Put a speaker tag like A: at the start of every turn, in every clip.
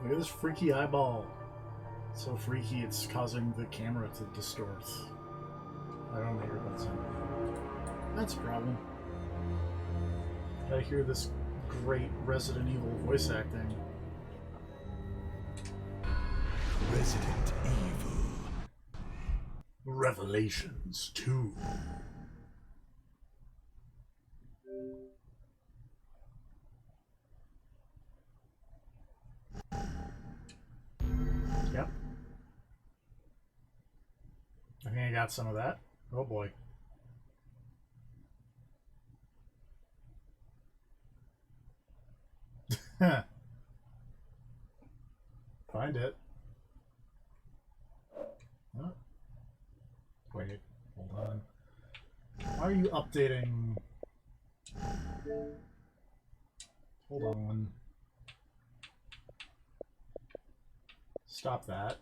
A: Look at this freaky eyeball. It's so freaky, it's causing the camera to distort. I don't know what that's in. That's a problem. I hear this great Resident Evil voice acting.
B: Resident Evil.
A: Revelations 2. Yep. I think I got some of that. Oh boy. Find it. Oh. Wait, hold on. Why are you updating? Hold on. Stop that.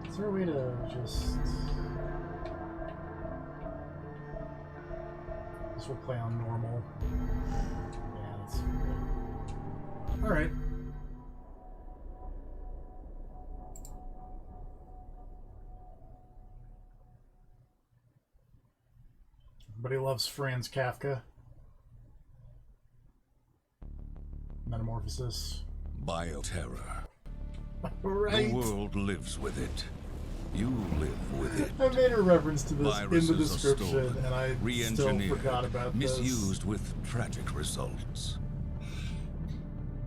A: Is there a way to just... This will play on normal. Yeah, that's good. Alright. Everybody loves Franz Kafka. Metamorphosis.
C: Bioterror.
A: Right.
C: The world lives with it. You live with it.
A: I made a reference to this
C: Viruses
A: in the description,
C: are stolen,
A: and I still
C: re-engineered,
A: forgot about this.
C: misused with tragic results.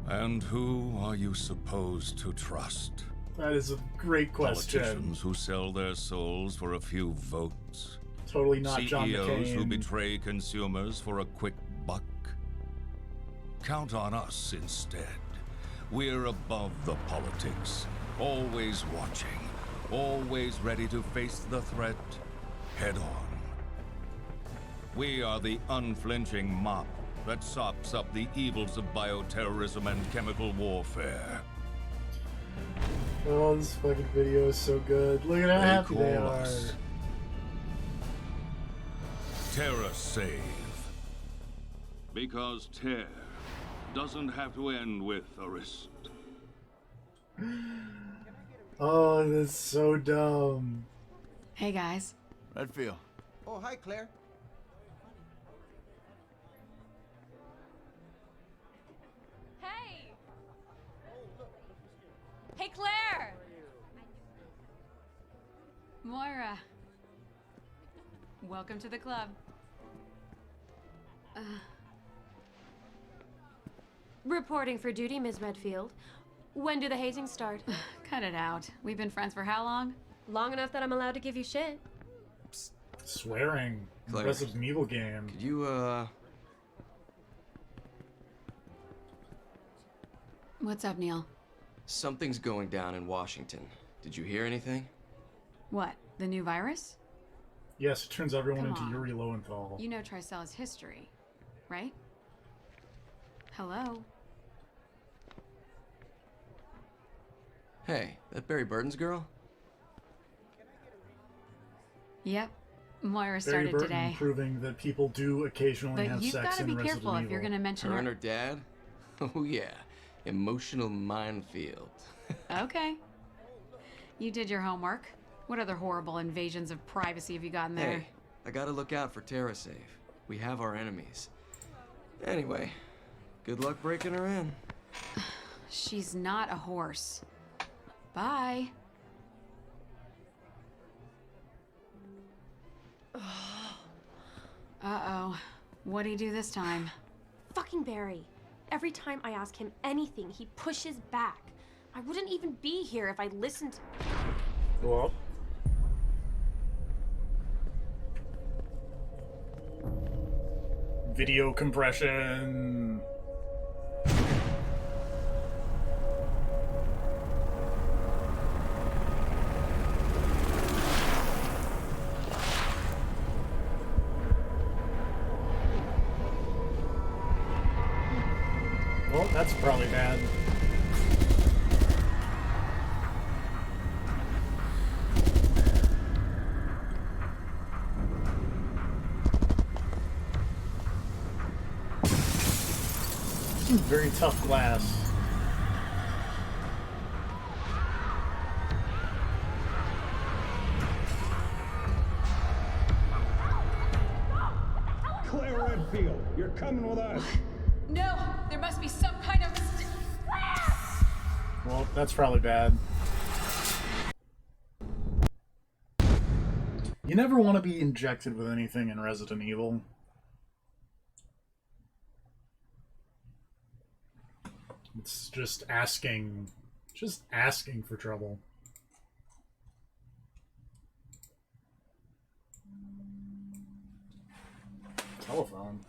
C: And who are you supposed to trust?
A: That is a great question.
C: Politicians who sell their souls for a few votes.
A: Totally not John
C: CEOs who
A: McCain.
C: betray consumers for a quick buck. Count on us instead. We're above the politics, always watching, always ready to face the threat head on. We are the unflinching mop that sops up the evils of bioterrorism and chemical warfare.
A: Oh, this fucking video is so good. Look at how
C: They
A: happy they
C: call
A: are.
C: us Terra Save. Because tear doesn't have to end with a wrist.
A: Oh, that's so dumb.
D: Hey guys.
B: Redfield.
E: Oh, hi, Claire.
F: Hey! Hey, Claire!
D: Moira. Welcome to the club.
F: Reporting for duty, Ms. Redfield. When do the hazings start?
D: Cut it out. We've been friends for how long?
F: Long enough that I'm allowed to give you shit.
A: Swearing.
E: Claire.
A: Resident Evil game.
E: Could you,
D: What's up, Neil?
E: Something's going down in Washington. Did you hear anything?
D: What? The new virus?
A: Yes, it turns everyone
D: Come
A: into
D: on.
A: Yuri Lowenthal.
D: You know Tricella's history, right? Hello?
E: Hey, that Barry Burton's girl?
D: Yep. Moira
A: Barry
D: started
A: Burton
D: today.
A: proving that people do occasionally
D: But
A: have
D: you've
A: sex
D: got to
A: in
D: be
A: Resident
D: careful if
A: Evil.
D: you're going to mention
E: Her
D: her.
E: and her dad? Oh yeah, emotional minefield.
D: Okay. You did your homework. What other horrible invasions of privacy have you gotten there?
E: Hey, I gotta look out for TerraSafe. We have our enemies. Anyway, good luck breaking her in.
D: She's not a horse. Bye. Uh-oh. What'd he do this time?
F: Fucking Barry. Every time I ask him anything, he pushes back. I wouldn't even be here if I listened.
A: Well. Video compression. that's probably bad. Very tough glass.
G: Claire Redfield, you're coming with us.
D: No, there must be some kind of mistake.
A: Well, that's probably bad. You never want to be injected with anything in Resident Evil. It's just asking for trouble. Telephone.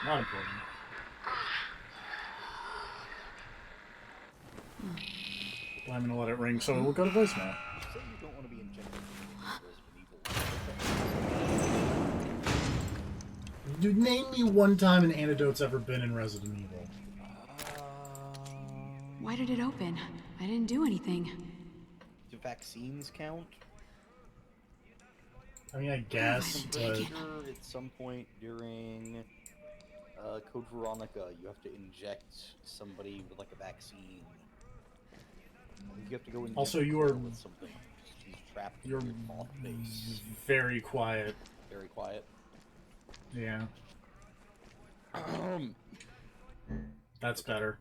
A: Not important. Well, I'm gonna let it ring, so we'll go to voicemail.
H: Say you don't want to be injected with
A: Dude, name me one time an antidote's ever been in Resident Evil.
D: Why did it open? I didn't do anything.
H: Do vaccines count?
A: I mean, I guess,
H: I'm
A: but...
H: pretty sure at some point during Code Veronica, you have to inject somebody with like a vaccine. You have to go inject
A: Also, you are...
H: with something. She's trapped in
A: You're
H: your moth face.
A: very quiet.
H: Very quiet.
A: Yeah. That's better.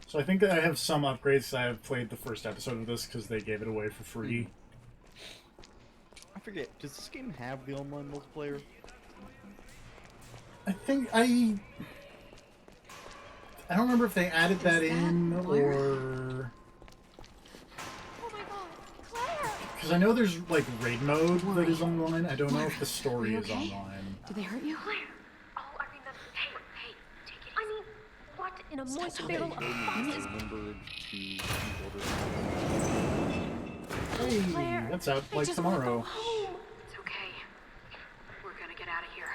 A: So I think that I have some upgrades. I have played the first episode of this because they gave it away for free.
H: I forget, does this game have the online multiplayer?
A: I think I don't remember if they added that in or...
F: Oh my god, Claire!
A: Because I know there's like raid mode that is online. I don't know if the
D: Are
A: story
D: you
A: is
D: okay?
A: online.
D: Did they hurt you?
F: Claire! Oh, I remember. Hey, take it easy. I mean, what in a moist barrel of boxes?
H: Remembered to
A: Hey,
F: Claire,
A: that's out
F: I
A: like
F: just wanna go
A: tomorrow.
F: home.
D: It's okay. We're gonna get out of here.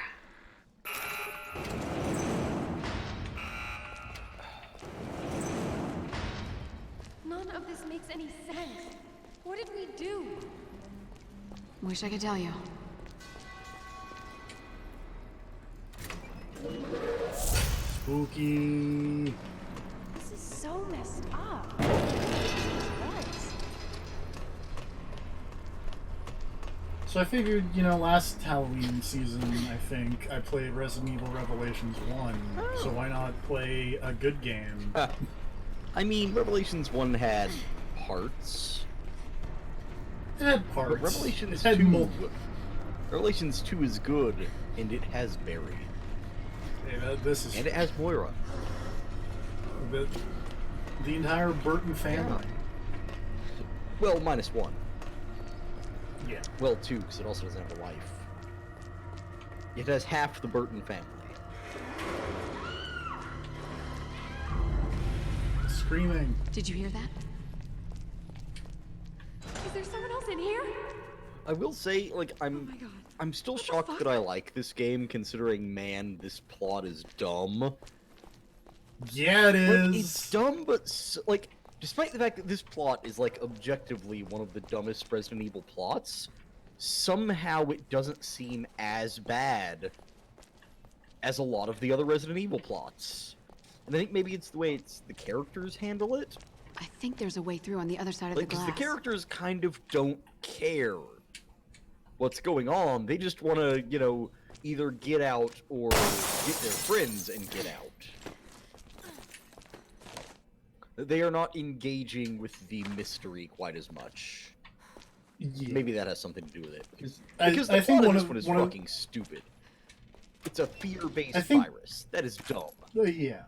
F: None of this makes any sense. What did we do?
D: Wish I could tell you.
A: Spooky.
F: This is so messed up. What?
A: So I figured, you know, last Halloween season, I think, I played Resident Evil Revelations 1. So why not play a good game?
H: I mean, Revelations 1 had parts.
A: It had parts.
H: But Revelations
A: It had
H: 2... Revelations 2 is good, and it has Barry.
A: Hey, this is...
H: And it has Moira.
A: The entire Burton family.
H: Well, minus one.
A: Yeah.
H: Well, two, because it also doesn't have a wife. It has half the Burton family.
A: Screaming.
D: Did you hear that?
F: Is there someone else in here?
H: I will say, like,
F: Oh my god.
H: I'm still
F: What the
H: shocked
F: fuck?
H: that I like this game, considering, man, this plot is dumb.
A: Yeah, it is.
H: Like, it's dumb, but, like, despite the fact that this plot is, like, objectively one of the dumbest Resident Evil plots, somehow it doesn't seem as bad as a lot of the other Resident Evil plots. And I think maybe it's the way the characters handle it.
D: I think there's a way through on the other side of
H: Like,
D: the
H: because
D: glass.
H: the characters kind of don't care what's going on. They just want to, you know, either get out or get their friends and get out. They are not engaging with the mystery quite as much.
A: Yeah.
H: Maybe that has something to do with it.
A: I
H: Because the
A: think
H: plot of
A: one
H: this
A: of-
H: one is
A: one of-
H: fucking stupid. It's a fear-based
A: I think-
H: virus. That is dumb.
A: Yeah.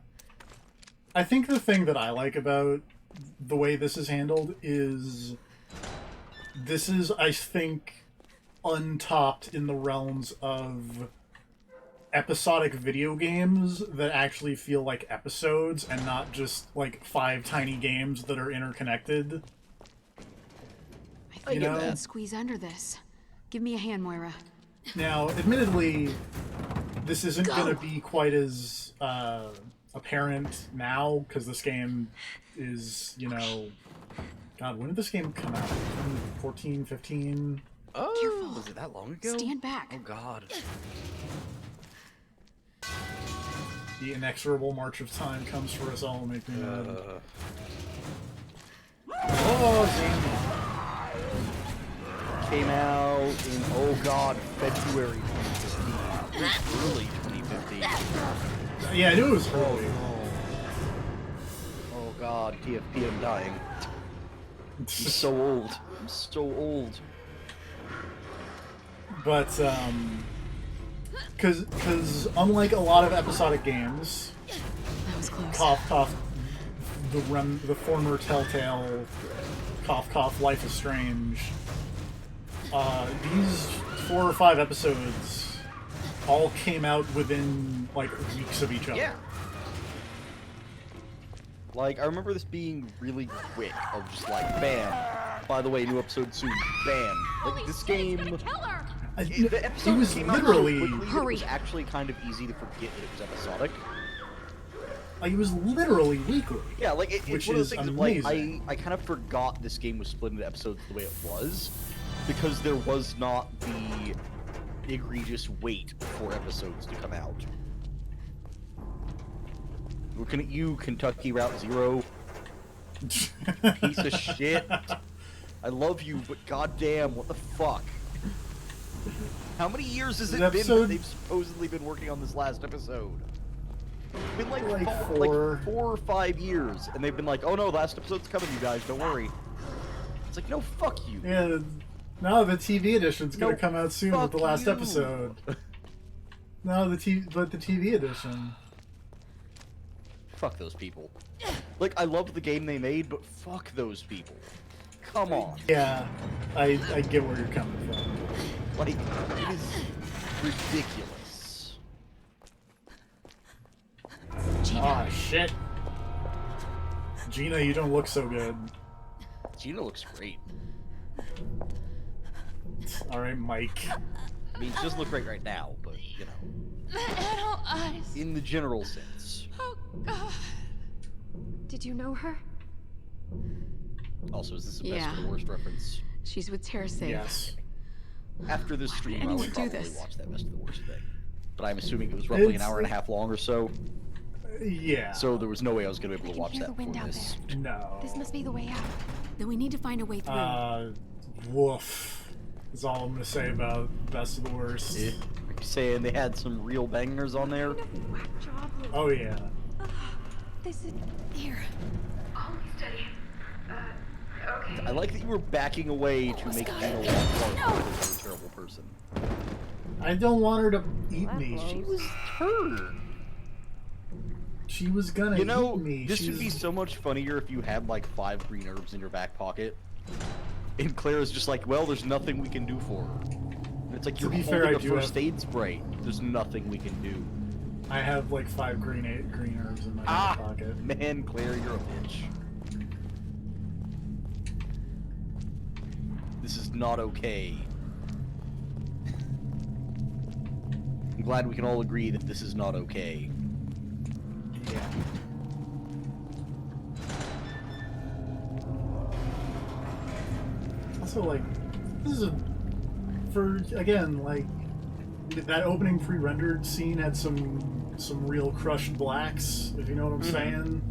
A: I think the thing that I like about the way this is handled is this is, I think, untopped in the realms of episodic video games that actually feel like episodes and not just like 5 tiny games that are interconnected.
H: I
A: You
H: get
A: know?
H: that.
D: Squeeze under this. Give me a hand, Moira.
A: Now, admittedly, this isn't
D: Go!
A: going to be quite as apparent now, because this game is, you know... God, when did this game come out? 2014, 15?
H: Oh,
D: Careful.
H: was it that long ago?
D: Stand back.
H: Oh god.
A: The inexorable march of time comes for us all, make me mad. Oh, Zane.
H: Came out in, oh god, February 2015. Early 2015.
A: Yeah, I knew it was early.
H: Oh god, TFP, I'm dying. I'm so old. I'm so old.
A: But, because unlike a lot of episodic games,
D: That was close.
A: cough, cough, the former Telltale, cough, cough, Life is Strange, these 4 or 5 episodes all came out within, like, weeks of each other.
H: Yeah. Like, I remember this being really quick, of just like, bam. By the way, new episode soon. Bam. Like, this game... The episode
A: It was
H: came out so
A: literally...
H: quickly that it
D: Hurry.
H: was actually kind of easy to forget that it was episodic.
A: Like, it was literally weekly.
H: Yeah, like, it's
A: Which
H: one of those
A: is
H: things that, like,
A: amazing.
H: I kind of forgot this game was split into episodes the way it was, because there was not the egregious wait for episodes to come out. Looking at you, Kentucky Route Zero. Piece of shit. I love you, but goddamn, what the fuck? How many years has it
A: The
H: been
A: episode-
H: that they've supposedly been working on this last episode? It's been like,
A: Like
H: like
A: 4.
H: 4 or 5 years, and they've been like, oh no, last episode's coming, you guys, don't worry. It's like, no, fuck you.
A: Yeah, no, the TV edition's gonna
H: No,
A: come out soon with the
H: fuck
A: last
H: you.
A: episode. No, the TV edition.
H: Fuck those people. Like, I love the game they made, but fuck those people. Come on.
A: Yeah, I get where you're coming from.
H: Like, it is ridiculous.
A: Ah, shit. Gina, you don't look so good.
H: Gina looks great.
A: Alright, Mike.
H: I mean, she doesn't look great right now, but, you know, in the general sense.
F: Did you know her?
H: Also, is this the
D: Yeah.
H: best or the worst reference?
D: She's with TerraSafe.
A: Yes.
H: After this stream, I
D: anyone
H: will
D: do
H: probably
D: this?
H: watch that best of the worst thing. But I'm assuming it was roughly an hour and a half long or so,
A: Yeah.
H: so there was no way I was going to be able to
F: I
H: watch
F: can hear
H: that
F: the wind
H: for
F: out
H: this.
F: there.
A: No.
F: This must be the way out.
D: Then we need to find a way through.
A: Woof. That's all I'm gonna say about Best of the Worst.
H: Yeah. Are you saying they had some real bangers on there?
F: Kind of whack job.
A: Oh, yeah.
F: This is
D: Here.
H: I like that you were backing away to make Gina walk hard because you're a terrible person.
A: I don't want her to eat me.
H: She was her.
A: She was gonna
H: You know,
A: eat me.
H: this would be so much funnier if you had like 5 green herbs in your back pocket. And Clara's just like, well, there's nothing we can do for her. And it's like,
A: To
H: you're
A: be
H: holding
A: fair, I
H: a
A: do
H: first
A: have-
H: aid spray. There's nothing we can do.
A: I have like 5 green herbs in my
H: Ah,
A: back pocket.
H: man, Claire, you're a bitch. This is not okay. I'm glad we can all agree that this is not okay.
A: Yeah. Also, like, this is again, like, that opening pre-rendered scene had some real crushed blacks, if you know what I'm saying.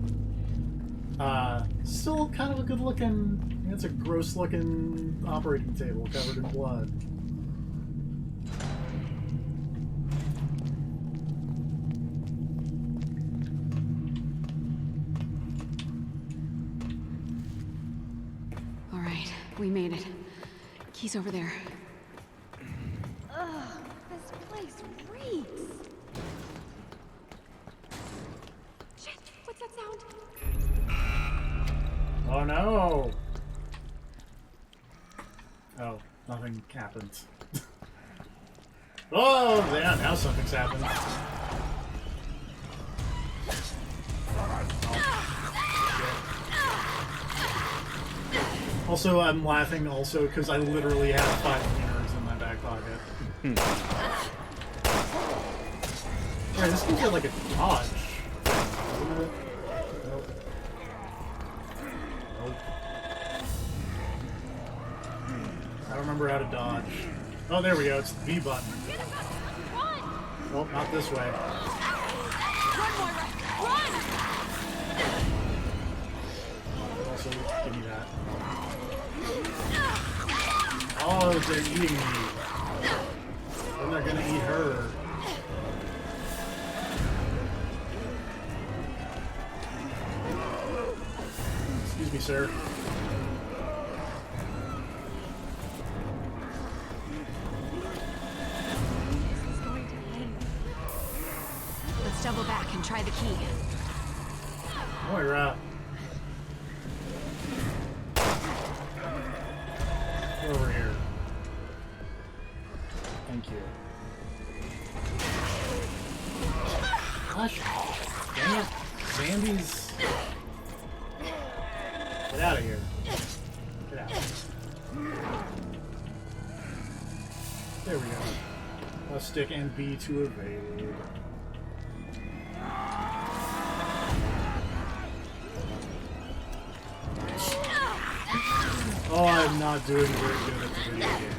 A: Still kind of a good looking, it's a gross looking operating table covered in blood.
D: All right, we made it. Key's over there.
F: ugh. This place reeks. Shit! What's that sound?
A: Oh no! Oh, nothing happened. Oh, yeah, now something's happened. Also, I'm laughing also because I literally have 5 wieners in my back pocket. Alright, this can get like a dodge. Isn't it? Nope. Nope. I don't remember how to dodge. Oh, there we go. It's the B button. Well, not this way.
F: Run, Moira! Run!
A: Also, give me that. Oh, they're eating me. Then they're gonna eat her. Excuse me, sir.
D: Let's double back and try the key.
A: Moira. Over here. Thank you. Gosh, dang it. Zandy's. Get out of here. Get out. There we go. Stick and B to evade. Oh, I'm not doing very good at the video game.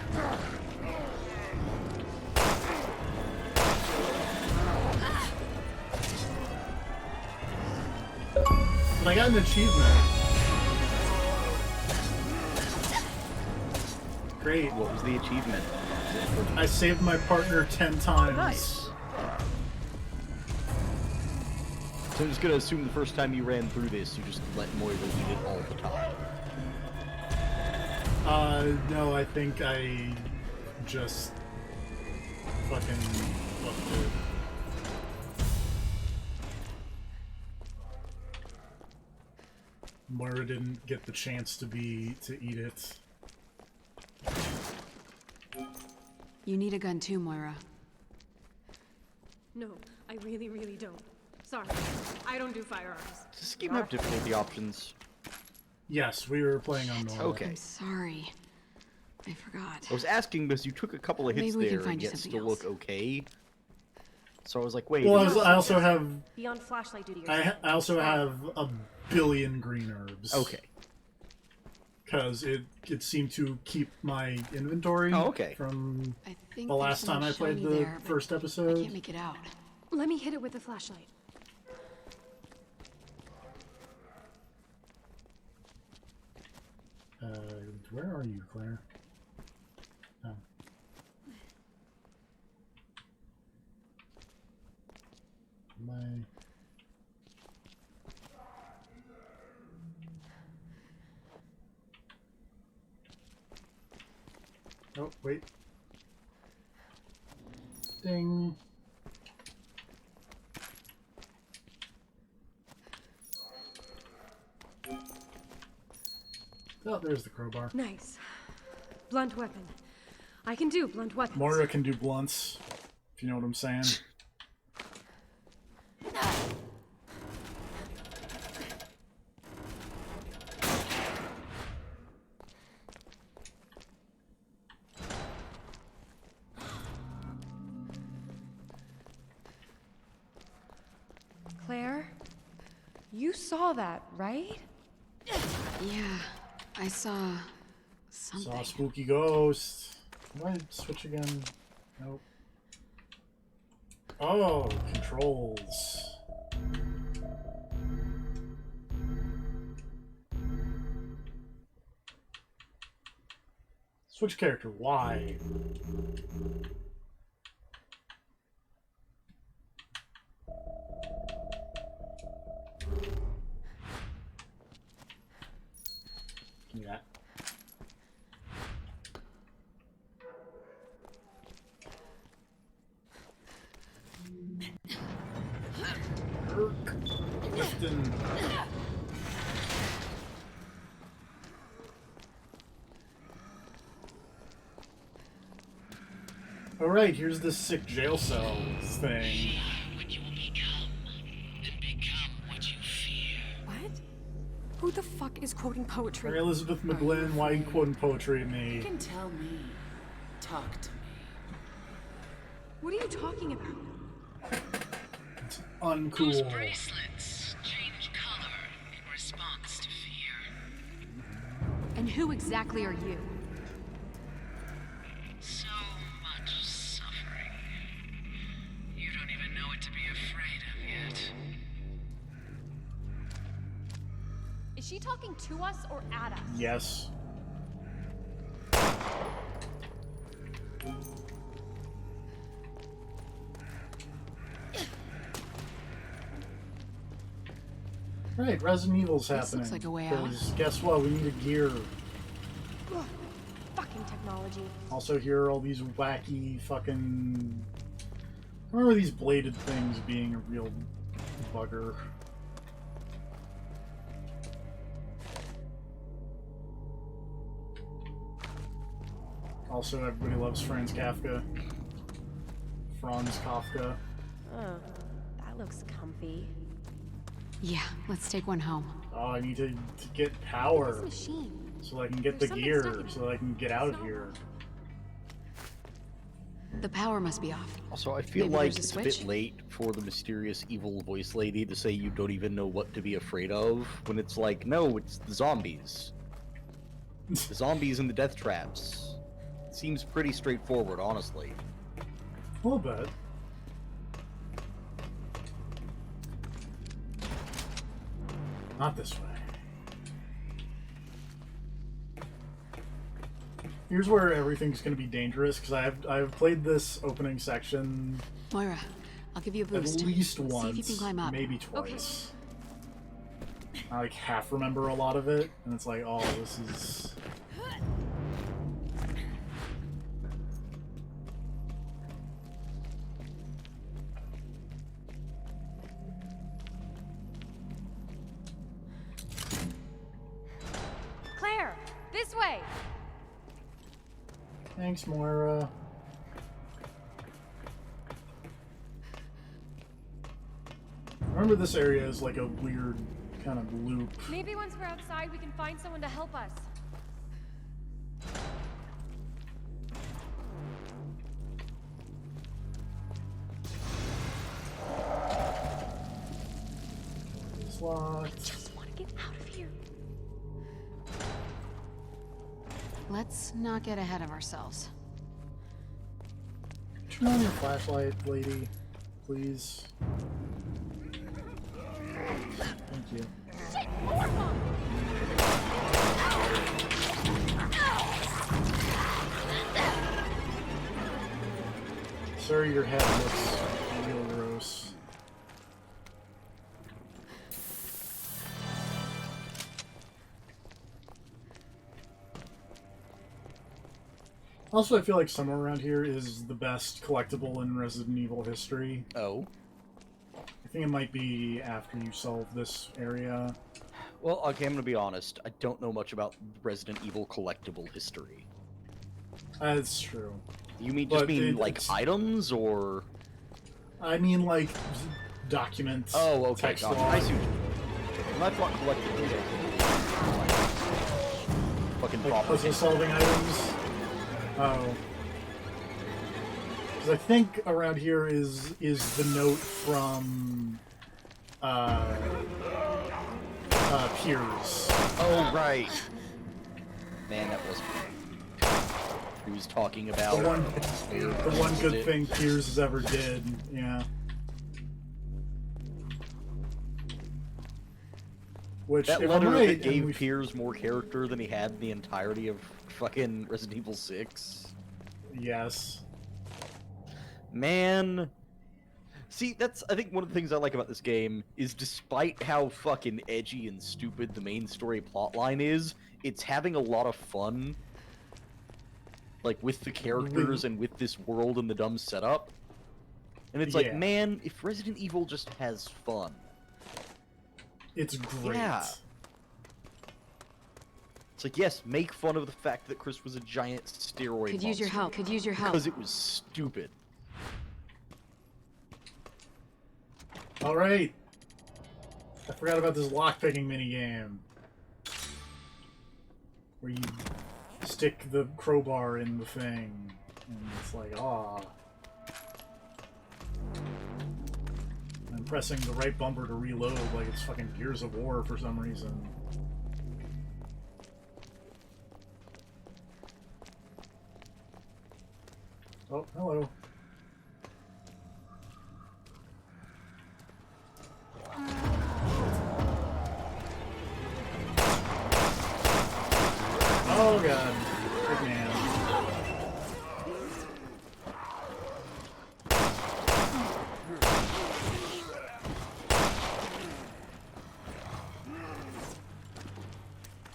A: But I got an achievement. Great.
H: What was the achievement?
A: I saved my partner 10 times.
H: Nice. So I'm just gonna assume the first time you ran through this, you just let Moira eat it all the time.
A: No, I think I just fucking fucked it. Moira didn't get the chance to eat it.
D: You need a gun too, Moira.
F: No, I really, really don't. Sorry, I don't do firearms.
H: Does this game have difficulty options?
A: Yes, we were playing on normal.
H: Okay.
D: I'm sorry. I forgot.
H: I was asking because you took a couple of hits
D: Maybe we can
H: there
D: find
H: and
D: you
H: yet
D: something
H: still
D: else.
H: look okay. So I was like, wait.
A: Well, I also have
F: Be on flashlight duty. Or
A: I
F: something.
A: also have a billion green herbs.
H: Okay.
A: Because it seemed to keep my inventory
H: Oh, okay.
A: from
D: I think
A: the
D: there's
A: last time
D: something
A: I played
D: shiny
A: the
D: there, but
A: first
D: I
A: episode.
D: can't make it out.
F: Let me hit it with the flashlight.
A: Where are you, Claire? Oh. My. Oh, wait. Ding. Oh, there's the crowbar.
F: Nice. Blunt weapon. I can do blunt weapons.
A: Moira can do blunts, if you know what I'm saying.
F: Claire, you saw that, right?
D: Yeah, I saw something.
A: Saw a spooky ghost. Do I switch again? Nope. Oh, controls. Switch character. Why? Give me that. Clifton. Alright, here's this sick jail cells thing.
F: What? Who the fuck is quoting poetry.
A: Mary Elizabeth McGlynn, why are you quoting poetry to me?
I: You can tell me. Talk to me.
F: What are you talking about?
A: Uncool.
I: Bracelets change color in response to fear.
D: And who exactly are you?
I: So much suffering. You don't even know what to be afraid of yet.
F: Is she talking to us or at us?
A: Yes. Right, Resident Evil's
D: This
A: happening.
D: looks like a way out.
A: 'Cause guess what? We need a gear.
F: Ugh, fucking technology.
A: Also, here are all these wacky fucking. I remember these bladed things being a real bugger. Also, everybody loves Franz Kafka. Franz Kafka.
F: Oh, that looks comfy.
D: Yeah, let's take one home.
A: Oh, I need to get
F: This
A: power
F: machine.
A: so I can get
F: There's
A: the
F: something
A: gear,
F: stuck in it.
A: so I can get out of here.
D: The power must be off.
H: Also, I feel
D: Maybe
H: like
D: there's
H: it's
D: a
H: a bit
D: switch?
H: late for the mysterious evil voice lady to say you don't even know what to be afraid of, when it's like, no, it's the zombies. The zombies and the death traps. Seems pretty straightforward, honestly.
A: A little bit. Not this way. Here's where everything's going to be dangerous, because I've played this opening section
D: Moira, I'll give you a
A: at
D: boost.
A: least
D: See
A: once,
D: if you can climb up.
A: maybe twice. I like half remember a lot of it, and it's like, oh, this is.
F: Claire, this way.
A: Thanks, Moira. Remember, this area is like a weird kind of loop.
F: Maybe once we're outside, we can find someone to help us.
A: It's locked.
F: Just want to get out of here.
D: Let's not get ahead of ourselves.
A: Turn on your flashlight, lady, please. Thank you.
F: Shit, more bomb!
A: Sir, your head looks real gross. Also, I feel like somewhere around here is the best collectible in Resident Evil history.
H: Oh.
A: I think it might be after you solve this area.
H: Well, okay, I'm gonna be honest. I don't know much about Resident Evil collectible history.
A: That's true.
H: You mean
A: But
H: just mean like
A: it's-
H: items or?
A: I mean, like, documents.
H: Oh, okay,
A: text
H: gotcha.
A: log.
H: I see what you mean. When I thought collectible, fucking
A: Like
H: proper.
A: puzzle solving items. Oh. Because I think around here is the note from Piers.
H: Oh right. Man, that was. He was talking about
A: The one good thing Piers has ever did. Yeah. Which,
H: That
A: if
H: letter
A: I'm right,
H: that gave
A: and we-
H: Piers more character than he had in the entirety of fucking Resident Evil 6.
A: Yes.
H: Man. See, that's, I think one of the things I like about this game is despite how fucking edgy and stupid the main story plotline is, it's having a lot of fun. Like, with the characters and with this world and the dumb setup. And it's like,
A: Yeah.
H: man, if Resident Evil just has fun.
A: It's great.
H: Yeah. It's like, yes, make fun of the fact that Chris was a giant steroid
D: Could use your
H: monster,
D: help. Could use your help.
H: because it was stupid.
A: Alright. I forgot about this lockpicking minigame. where you stick the crowbar in the thing, and it's like, ah. I'm pressing the right bumper to reload like it's fucking Gears of War for some reason. Oh, hello. Oh god, big man.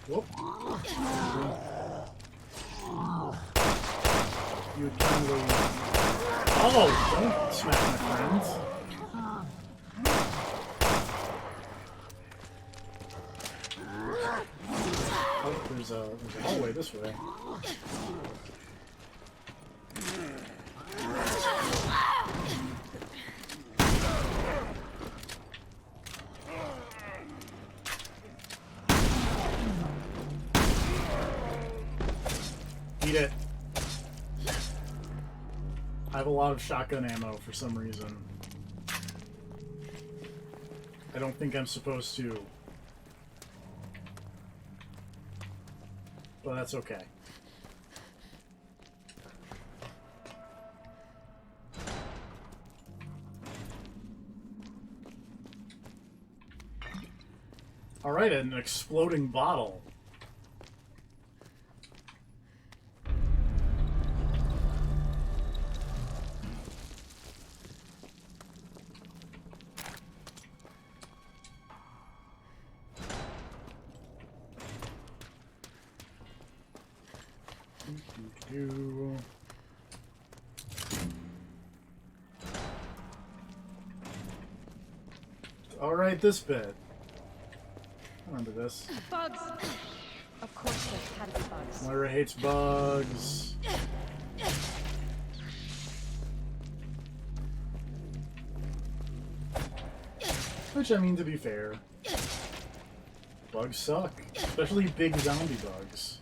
A: Whoop. You would kindly... Oh, don't smack my friends. Oh, there's a hallway this way. Eat it. I have a lot of shotgun ammo for some reason. I don't think I'm supposed to. But that's okay. Alright, an exploding bottle. Alright, this bit. I remember this.
F: Bugs! Of course there's had to be bugs.
A: Moira hates bugs. Which, I mean, to be fair, bugs suck. Especially big zombie bugs.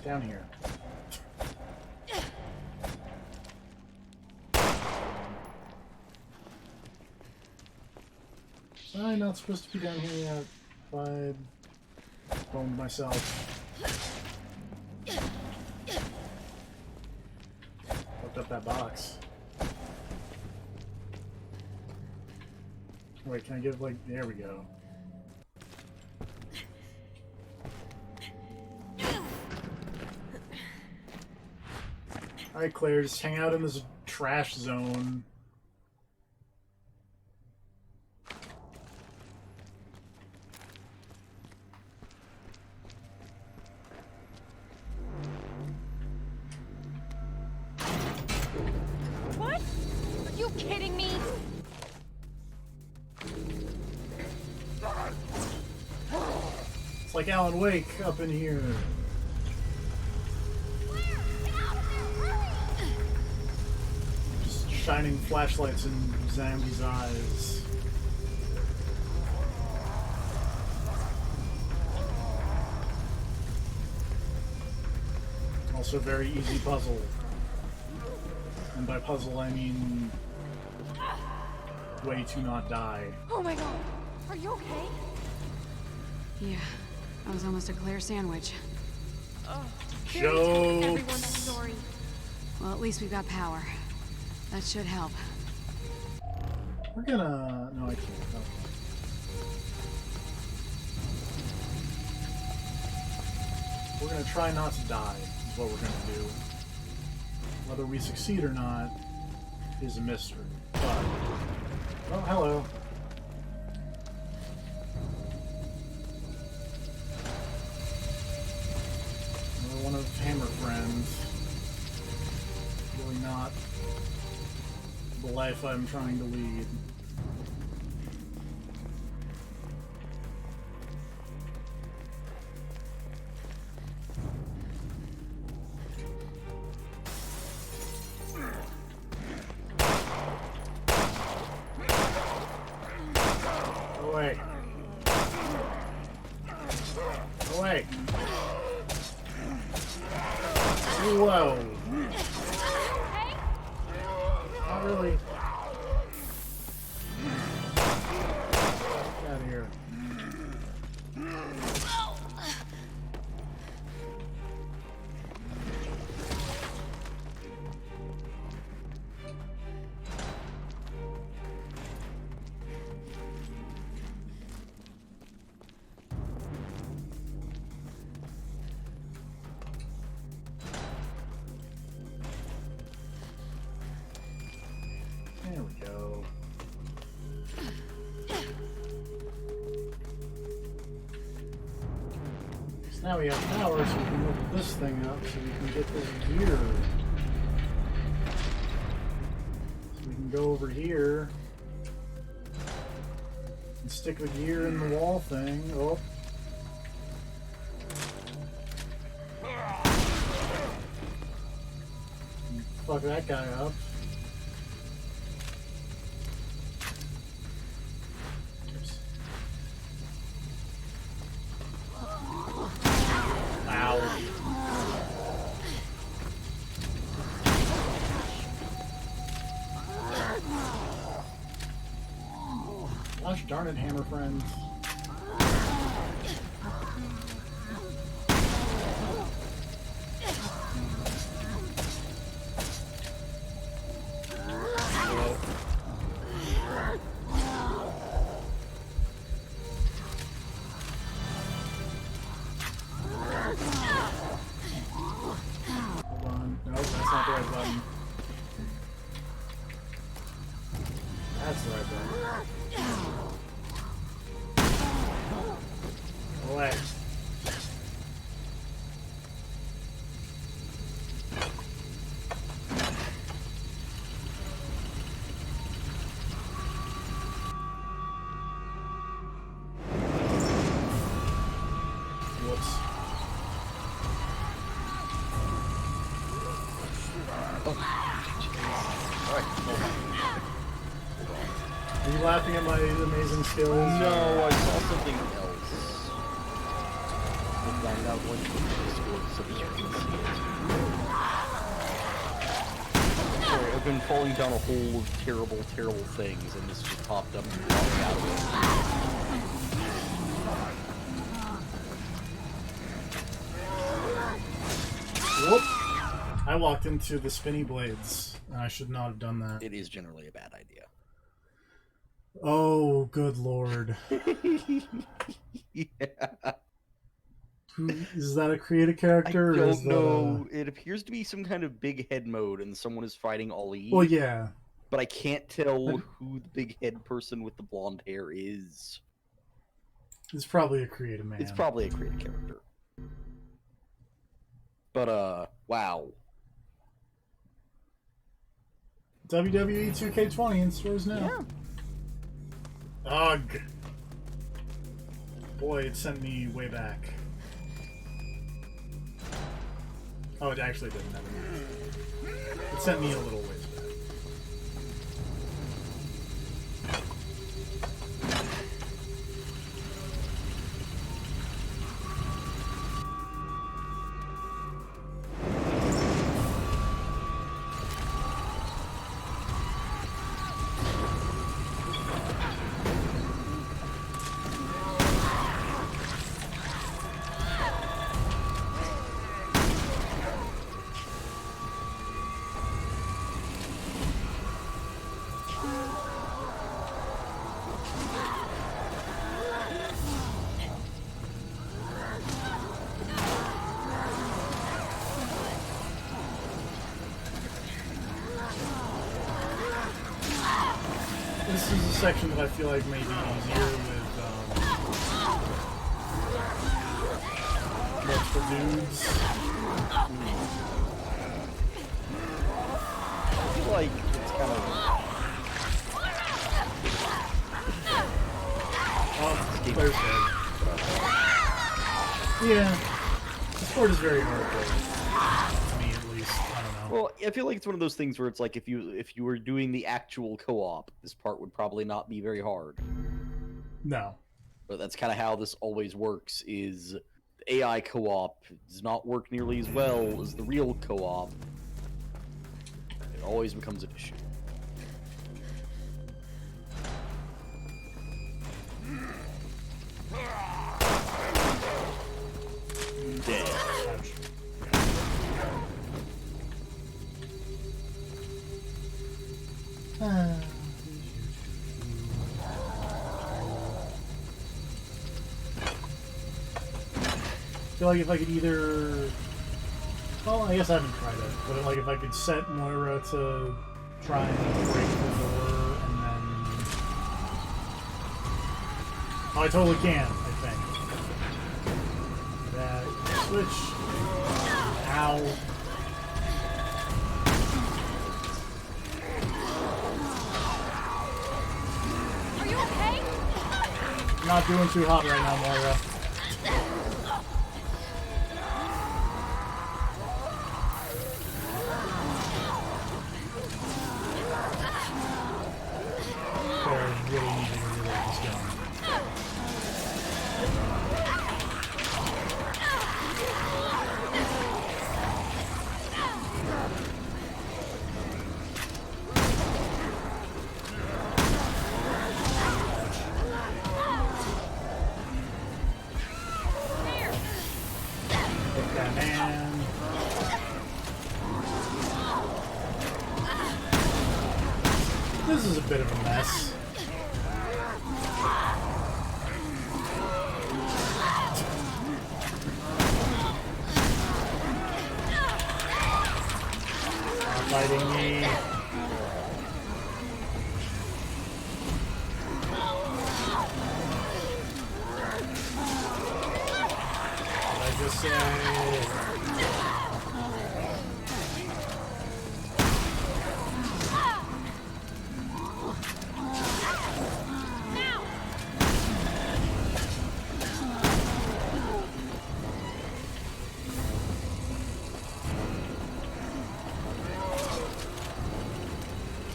A: Down here. I'm not supposed to be down here yet. I boned myself. Fucked up that box. Wait, can I give, like, there we go. Alright, Claire, just hang out in this trash zone.
F: What? Are you kidding me?
A: It's like Alan Wake up in here. Just shining flashlights in Zambi's eyes. Also very easy puzzle. And by puzzle I mean way to not die.
F: Oh my god. Are you okay?
D: Yeah, that was almost a Claire sandwich.
F: Barry told everyone that
A: Jokes.
F: story.
D: Well, at least we've got power. That should help.
A: We're gonna... No, I can't. No. We're gonna try not to die, is what we're gonna do. Whether we succeed or not is a mystery. But... Oh, hello. Another one of Hammer Friends. Really not the life I'm trying to lead. Away. Whoa. Not really. Get out of here. There we go. So now we have power, so we can open this thing up so we can get this gear. So we can go over here and stick the gear in the wall thing. Oh. And fuck that guy up. Gosh darn it, hammer friends. Hold on. Nope, that's not the right button. That's the right button. Away. Whoops. Are you laughing at my amazing skills?
H: No, I saw something else. We'll find out when you score so that you can see it. Sorry, I've been falling down a hole of terrible, terrible things, and this just popped up and brought me out of it.
A: Whoop! I walked into the spinny blades, and I should not have done that.
H: It is generally a bad idea.
A: Oh, good lord.
H: Yeah.
A: Is that a creative character?
H: I
A: or is
H: don't
A: that
H: know. It appears to be some kind of big head mode, and someone is fighting Ali.
A: Well, yeah.
H: But I can't tell who the big head person with the blonde hair is.
A: It's probably a creative man.
H: It's probably a creative character. But, wow.
A: WWE 2K20 in stores now.
H: Yeah.
A: Ugh. Boy, it sent me way back. Oh, it actually didn't. Never mind. It sent me a little ways back. This is a section that I feel like may be easier with multiple dudes.
H: I feel like it's kind of...
A: Oh, Claire's dead. Yeah. This board is very hard to me, at least. I don't know.
H: Well, I feel like it's one of those things where it's like if you were doing the actual co-op, this part would probably not be very hard.
A: No.
H: But that's kind of how this always works, is the AI co-op does not work nearly as well as the real co-op. It always becomes an issue. Dead.
A: I feel like if I could either... Well, I guess I haven't tried it, but like if I could set Moira to try and break the door, and then... Oh, I totally can, I think. That switch. Ow.
F: Are you okay?
A: Not doing too hot right now, Moira. Really need to get this going. Hit that man. This is a bit of a mess. Fighting me. What did I just say?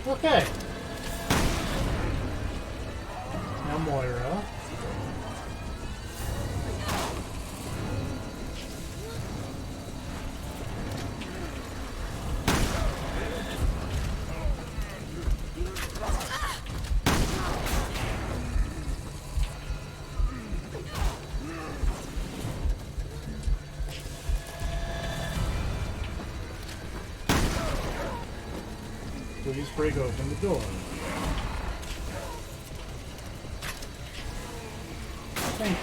A: Okay. Now Moira. Please break open the door. Thank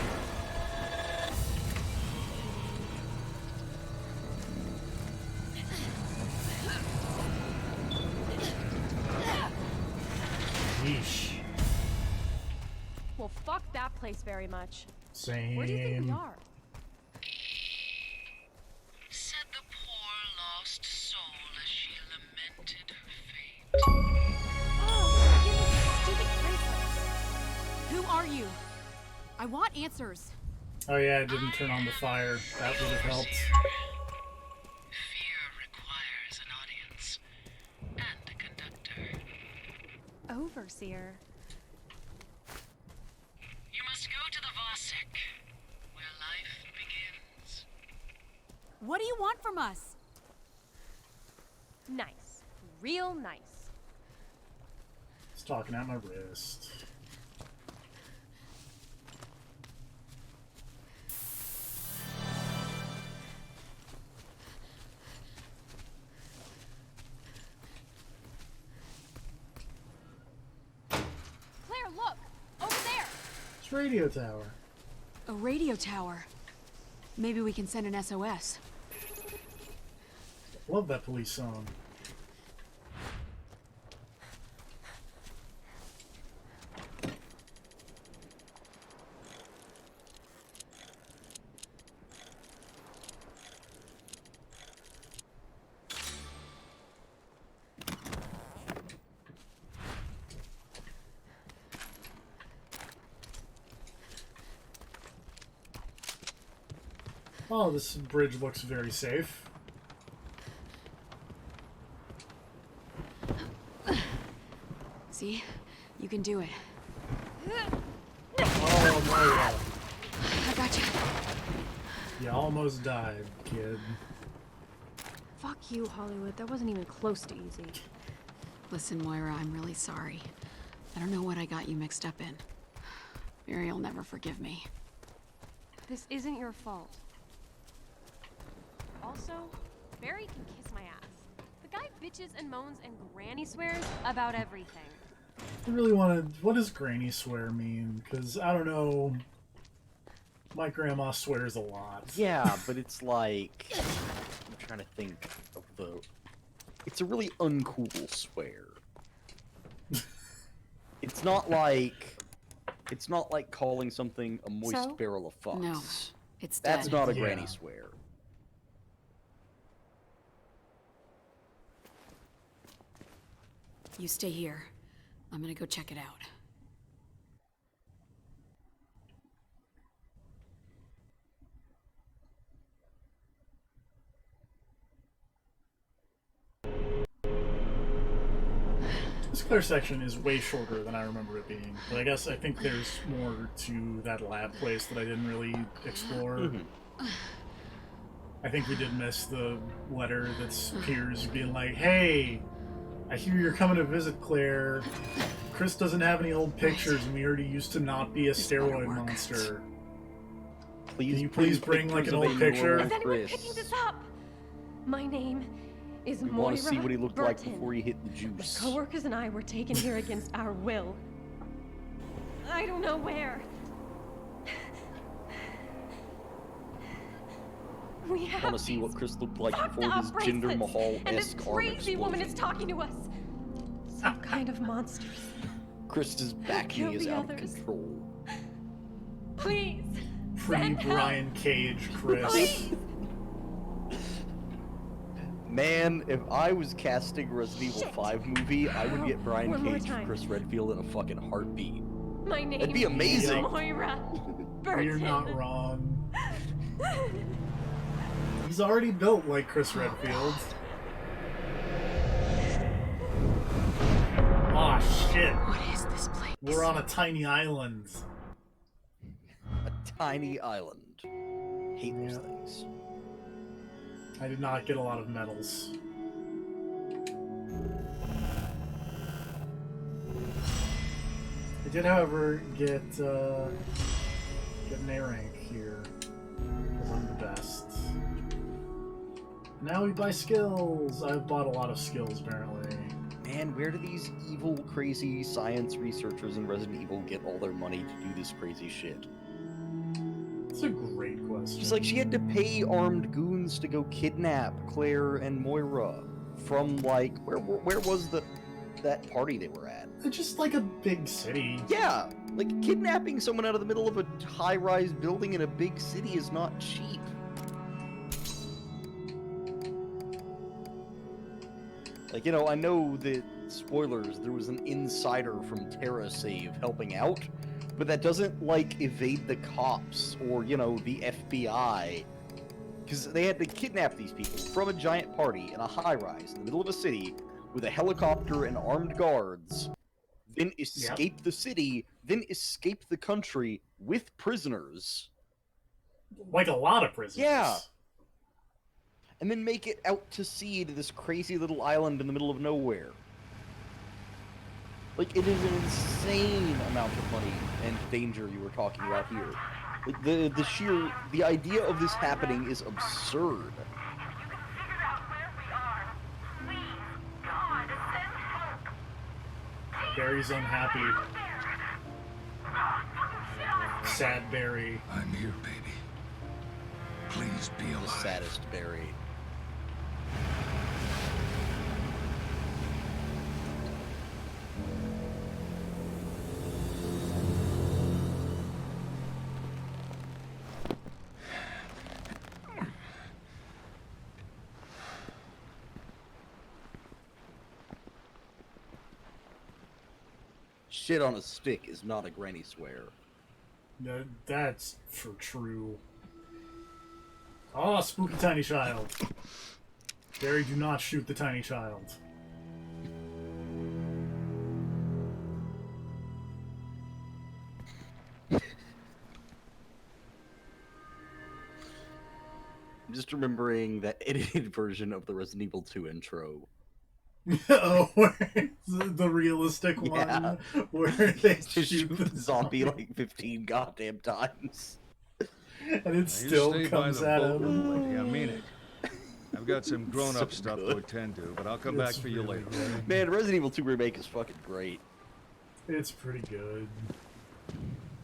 A: you. Yeesh.
F: Well, fuck that place very much.
A: Same.
F: Where do you think we are?
I: Said the poor lost soul as she lamented her fate.
F: Oh, give me stupid bracelets.
D: Who are you? I want answers.
A: Oh yeah, I didn't turn on the fire. That would have helped.
I: Fear requires an audience and a conductor.
F: Overseer.
I: You must go to the Vasek, where life begins.
D: What do you want from us?
F: Nice. Real nice.
A: It's talking at my wrist.
F: Claire, look! Over there!
A: It's radio tower.
D: A radio tower. Maybe we can send an SOS.
A: Love that police song. Oh, this bridge looks very safe.
D: See? You can do it.
A: Oh, Moira. You almost died, kid.
F: Fuck you, Hollywood. That wasn't even close to easy.
D: Listen, Moira, I'm really sorry. I don't know what I got you mixed up in. Barry'll never forgive me.
F: This isn't your fault. Also, Barry can kiss my ass. The guy bitches and moans and granny swears about everything.
A: I really wanted. What does granny swear mean? Because I don't know. My grandma swears a lot.
H: Yeah, but it's like I'm trying to think of the. It's a really uncool swear. It's not like calling something a moist
F: So?
H: barrel of fucks.
D: No, it's dead.
H: That's not a
A: Yeah.
H: granny swear.
D: You stay here. I'm gonna go check it out.
A: This clear section is way shorter than I remember it being, but I think there's more to that lab place that I didn't really explore. I think we did miss the letter that's Piers being like, "Hey, I hear you're coming to visit Claire. Chris doesn't have any old pictures, and we already used to not be a steroid monster.
H: Please,
A: Can you please bring like an old
H: pictures of a
A: picture?"
H: normal
F: Is anyone
H: Chris.
F: picking this up? My name is
H: We
F: Moira
H: want to see what he looked like
F: Burton.
H: before he hit the
F: My
H: juice.
F: coworkers and I were taken here against our will. I don't know where. We have
H: Want to see what
F: these
H: Chris looked like
F: fucked
H: before
F: up
H: his Jinder
F: bracelets,
H: Mahal-esque
F: and this
H: arm
F: crazy woman is
H: explosion.
F: talking to us. Some kind of monsters.
H: Chris's back
F: Kill
H: knee is
F: the
H: out of
F: others.
H: control.
F: Please. send help.
A: Pre-Brian Cage, Chris.
F: Please.
H: Man, if I was casting a Resident Evil
F: Shit.
H: 5 movie, I would get Brian
F: One more
H: Cage for
F: time.
H: Chris Redfield in a fucking heartbeat.
F: My name
H: That'd be amazing.
F: is Moira Burton.
A: You're not wrong. He's already built like Chris Redfield. Aw, shit.
D: What is this place?
A: We're on a tiny island.
H: A tiny island. Hate those
A: Yeah.
H: things.
A: I did not get a lot of medals. I did, however, get an A rank here, because I'm the best. Now we buy skills! I've bought a lot of skills, apparently.
H: Man, where do these evil, crazy science researchers in Resident Evil get all their money to do this crazy shit?
A: It's a great question.
H: She's like, she had to pay armed goons to go kidnap Claire and Moira from, like, where was that party they were at?
A: It's just like a big city.
H: Yeah, like, kidnapping someone out of the middle of a high-rise building in a big city is not cheap. Like, you know, I know that, spoilers, there was an insider from TerraSave helping out, but that doesn't, like, evade the cops or, you know, the FBI. Because they had to kidnap these people from a giant party in a high-rise in the middle of a city with a helicopter and armed guards, then escape the city, then escape the country with prisoners.
A: Like a lot of prisoners.
H: Yeah. And then make it out to sea to this crazy little island in the middle of nowhere. Like, it is an insane amount of money and danger you were talking about here. Like, the idea of this happening is absurd.
A: Barry's unhappy. Sad Barry.
C: I'm here, baby. Please be
H: The
C: alive.
H: saddest Barry. Shit on a stick is not a granny swear.
A: That's for true. Oh, spooky tiny child. Barry, do not shoot the tiny child.
H: I'm just remembering that edited version of the Resident Evil 2 intro.
A: Oh, where it's the realistic
H: Yeah.
A: one where they
H: To
A: shoot
H: shoot the zombie like 15 goddamn times.
A: and it
C: Now, you
A: still
C: stay
A: comes
C: by the
A: at
C: boat,
A: him.
C: little lady. I mean it. I've got some grown-up
H: So
C: stuff to
H: good.
C: attend to, but I'll come back
A: It's
C: for you
A: really
C: later.
A: good.
H: Man, Resident Evil 2 Remake is fucking great.
A: It's pretty good.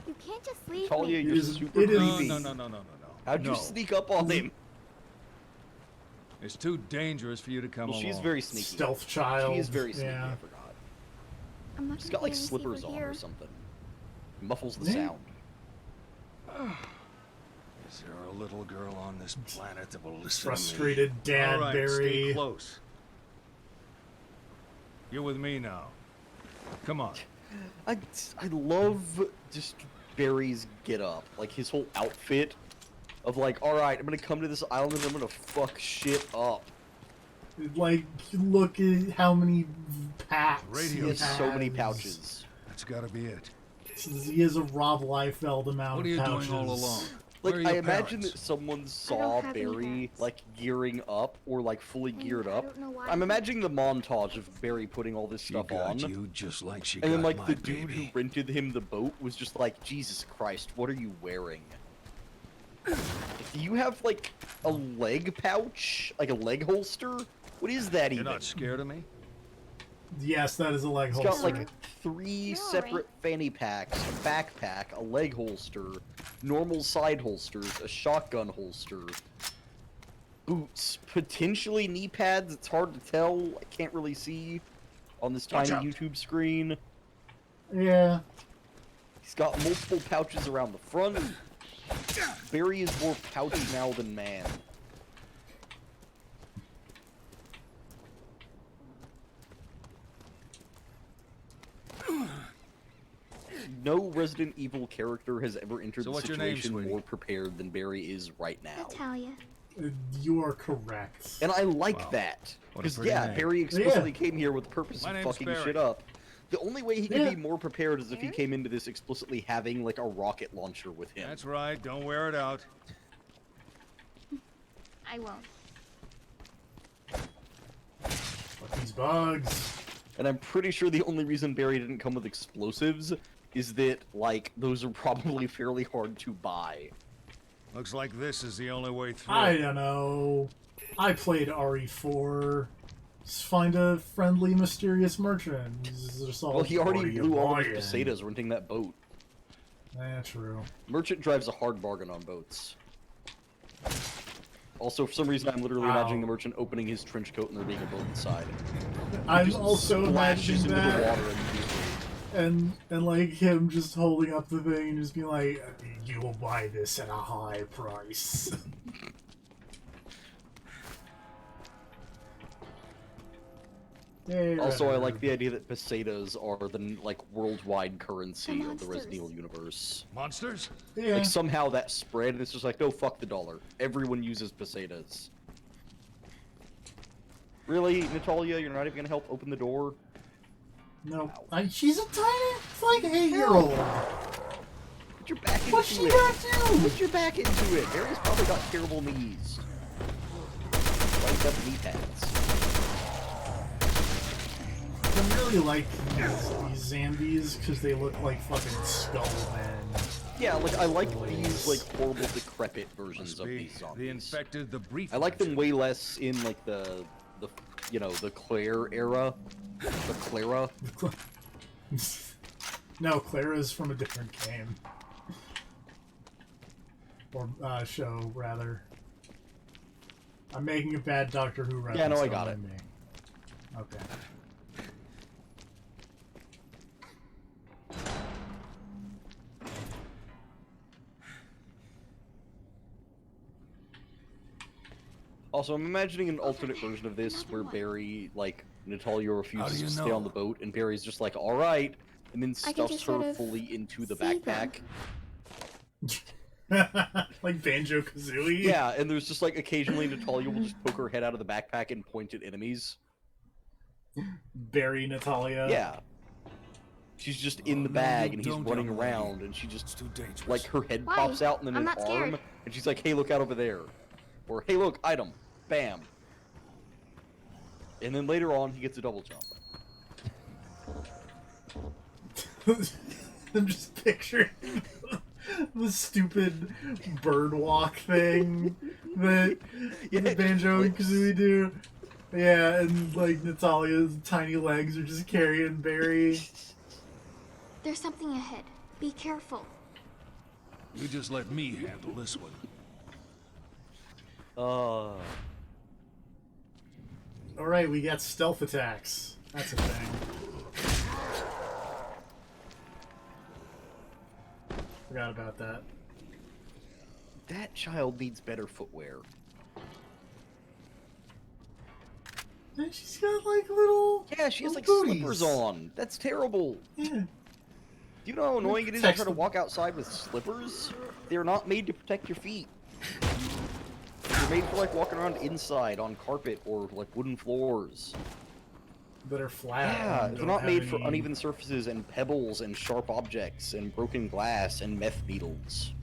J: You can't just leave
H: Talia,
J: me.
H: you're
A: is-
H: super
A: it is-
H: creepy.
C: No.
H: How'd you
C: No.
H: sneak up on him?
C: It's too dangerous for you to come
H: Well,
C: along.
H: she's very sneaky.
A: Stealth child.
H: She is very sneaky,
A: Yeah.
H: I forgot.
J: I'm not
H: She's
J: gonna
H: got like
J: be any
H: slippers
J: safer
H: on
J: here.
H: or something. Muffles the
A: Yeah.
H: sound.
C: Is there a little girl on this planet that will listen
A: Frustrated
C: to me?
A: dad
C: All right, stay
A: Barry.
C: close. You're with me now. Come on.
H: I love just Barry's get up, like his whole outfit of like, all right, I'm gonna come to this island and I'm gonna fuck shit up.
A: Like, look at how many packs
C: Radio
H: He has so many
A: has.
H: pouches.
C: That's gotta be it.
A: He has a Rob Liefeld amount
C: What are
A: of
C: you
A: pouches.
C: doing all along?
H: Like,
C: Where are
H: I
C: your
H: imagine
C: parents?
H: that someone
J: I
H: saw
J: don't have any
H: Barry
J: pets.
H: like gearing up or like fully geared
J: I
H: up.
J: don't know why.
H: I'm imagining the montage of Barry putting all this
C: She
H: stuff
C: got
H: on.
C: you just like she
H: And then,
C: got
H: like,
C: my
H: the dude
C: baby.
H: who rented him the boat was just like, Jesus Christ, what are you wearing? Do you have, like, a leg pouch? Like a leg holster? What is that
C: You're
H: even?
C: not scared of me?
A: Yes, that is a leg
H: He's
A: holster.
H: got, like, 3
J: You're all
H: separate
J: right.
H: fanny packs, a backpack, a leg holster, normal side holsters, a shotgun holster, boots, potentially knee pads, it's hard to tell, I can't really see on this
C: Watch
H: tiny
C: out.
H: YouTube screen.
A: Yeah.
H: He's got multiple pouches around the front. Barry is more pouchy now than man. No Resident Evil character has ever entered
C: So
H: the
C: what's your name,
H: situation
C: sweetie?
H: more prepared than Barry is right now.
J: Natalia.
A: You are correct.
H: And I like
C: Wow.
H: that.
C: What a
H: Because,
C: pretty
H: yeah,
C: name.
H: Barry explicitly came here with the purpose
C: My
H: of
C: name's
H: fucking
C: Barry.
H: shit up. The only way he could
A: Yeah.
H: be more prepared is if he came into this explicitly having, like, a rocket launcher with him.
C: That's right. Don't wear it out.
J: I won't.
A: Fuck these bugs.
H: And I'm pretty sure the only reason Barry didn't come with explosives is that, like, those are probably fairly hard to buy.
C: Looks like this is the only way through.
A: I don't know. I played RE4. Just find a friendly, mysterious merchant. Just all,
H: Well, he
A: "What
H: already
A: are you
H: blew all of
A: buying?"
H: his pesetas renting that boat.
A: True.
H: Merchant drives a hard bargain on boats. Also, for some reason, I'm literally imagining the merchant opening his trench coat and there being a boat inside.
A: I'm
H: Just
A: also
H: splashes
A: imagining
H: into the
A: that,
H: water
A: and like him just holding up the thing and just being like, "You will buy this at a high price." Yeah,
H: Also, I
A: whatever.
H: like the idea that pesetas are the, like, worldwide currency
J: The
H: of the Resident Evil
J: monsters.
H: universe.
C: Monsters?
A: Yeah.
H: Like, somehow that spread, and it's just like, no, fuck the dollar. Everyone uses pesetas. Really, Natalia, you're not even gonna help open the door?
A: No, she's a tiny, it's like 8-year-old.
H: Put your back into
A: What's she
H: it!
A: gonna do?
H: Put your back into it! Barry's probably got terrible knees. Why he's got knee pads?
A: I really like these zombies because they look like fucking skull men.
H: Yeah, like, I like these, like, horrible, decrepit versions
C: Must
H: of
C: be
H: these
C: the
H: zombies.
C: infected, the brief.
H: I like them way less in, like, the you know, the Claire era. The Clara.
A: No, Clara's from a different game. Or show, rather. I'm making a bad Doctor Who reference.
H: Yeah, no, I
A: don't
H: got it.
A: mind me. Okay.
H: Also, I'm imagining an alternate version of this where Barry, like, Natalia refuses
C: you
H: to stay
C: know?
H: on the boat, and Barry's just like, alright, and then
J: I can
H: stuffs
J: just
H: her
J: sort of
H: fully into the
J: see them.
H: backpack.
A: Like Banjo Kazooie?
H: Yeah, and there's just, like, occasionally Natalia will just poke her head out of the backpack and point at enemies.
A: Barry Natalia.
H: Yeah. She's just in the
C: no,
H: bag,
C: you
H: and he's
C: don't,
H: running
C: young lady.
H: around, and she
C: It's
H: just,
C: too dangerous.
H: like, her head
J: Why?
H: pops out, and then
J: I'm
H: an
J: not
H: arm,
J: scared.
H: and she's like, hey, look out over there. Or, hey, look, item. Bam. And then later on, he gets a double jump.
A: I'm just picturing the stupid bird walk thing that the Banjo and Kazooie do. Yeah, and like Natalia's tiny legs are just carrying Barry.
J: There's something ahead. Be careful.
C: You just let me handle this one.
A: Alright, we got stealth attacks. That's a thing. Forgot about that.
H: That child needs better footwear.
A: And she's got like little.
H: Yeah, she has like
A: booties.
H: slippers on. That's terrible.
A: Yeah.
H: Do you know how annoying it is to
A: Protects
H: try to
A: them.
H: walk outside with slippers? They're not made to protect your feet. They're made for like walking around inside on carpet or like wooden floors.
A: That are flat.
H: Yeah,
A: and
H: they're
A: don't
H: not
A: have
H: made for
A: any-
H: uneven surfaces and pebbles and sharp objects and broken glass and meth needles.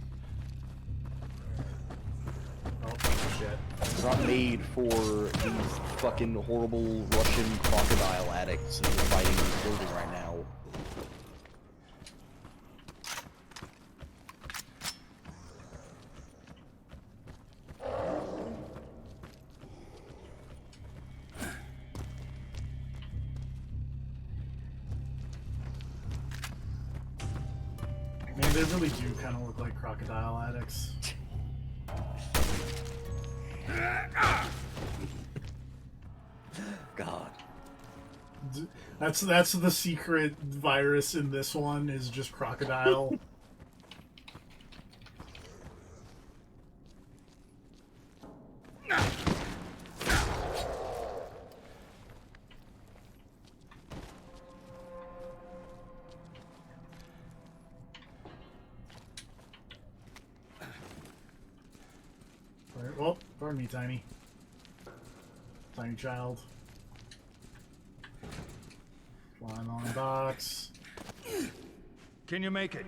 A: Oh, shit.
H: They're not made for these fucking horrible Russian crocodile addicts that are fighting in this building right now.
A: Man, they really do kind of look like crocodile addicts.
H: God.
A: That's the secret virus in this one is just crocodile. Oh, pardon me, Tiny. Tiny child. Climb on box.
G: Can you make it?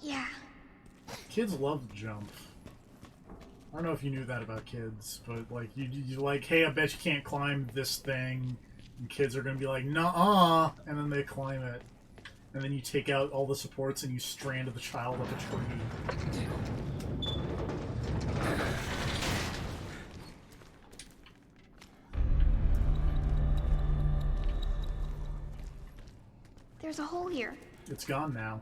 J: Yeah.
A: Kids love to jump. I don't know if you knew that about kids, but like you like, hey, I bet you can't climb this thing, and kids are gonna be like, nuh-uh, and then they climb it, and then you take out all the supports and you strand the child up a tree.
J: There's a hole here.
A: It's gone now.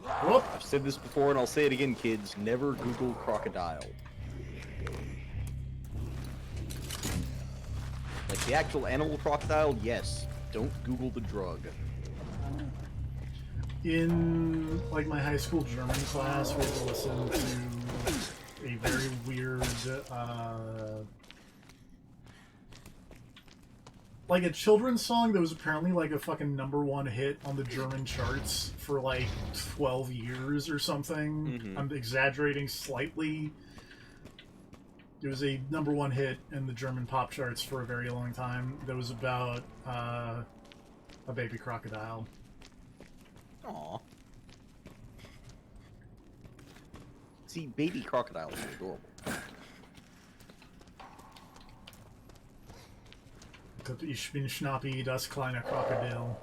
A: Whoop!
H: I've said this before and I'll say it again, kids. Never Google crocodile. Like the actual animal crocodile, yes. Don't Google the drug.
A: In like my high school German class, we would listen to a very weird, like a children's song that was apparently like a fucking #1 hit on the German charts for like 12 years or something.
H: Mhm.
A: I'm exaggerating slightly. It was a #1 hit in the German pop charts for a very long time. That was about a baby crocodile.
H: Aww. See, baby crocodiles are adorable.
A: Ich bin Schnappi, das kleine Krokodil.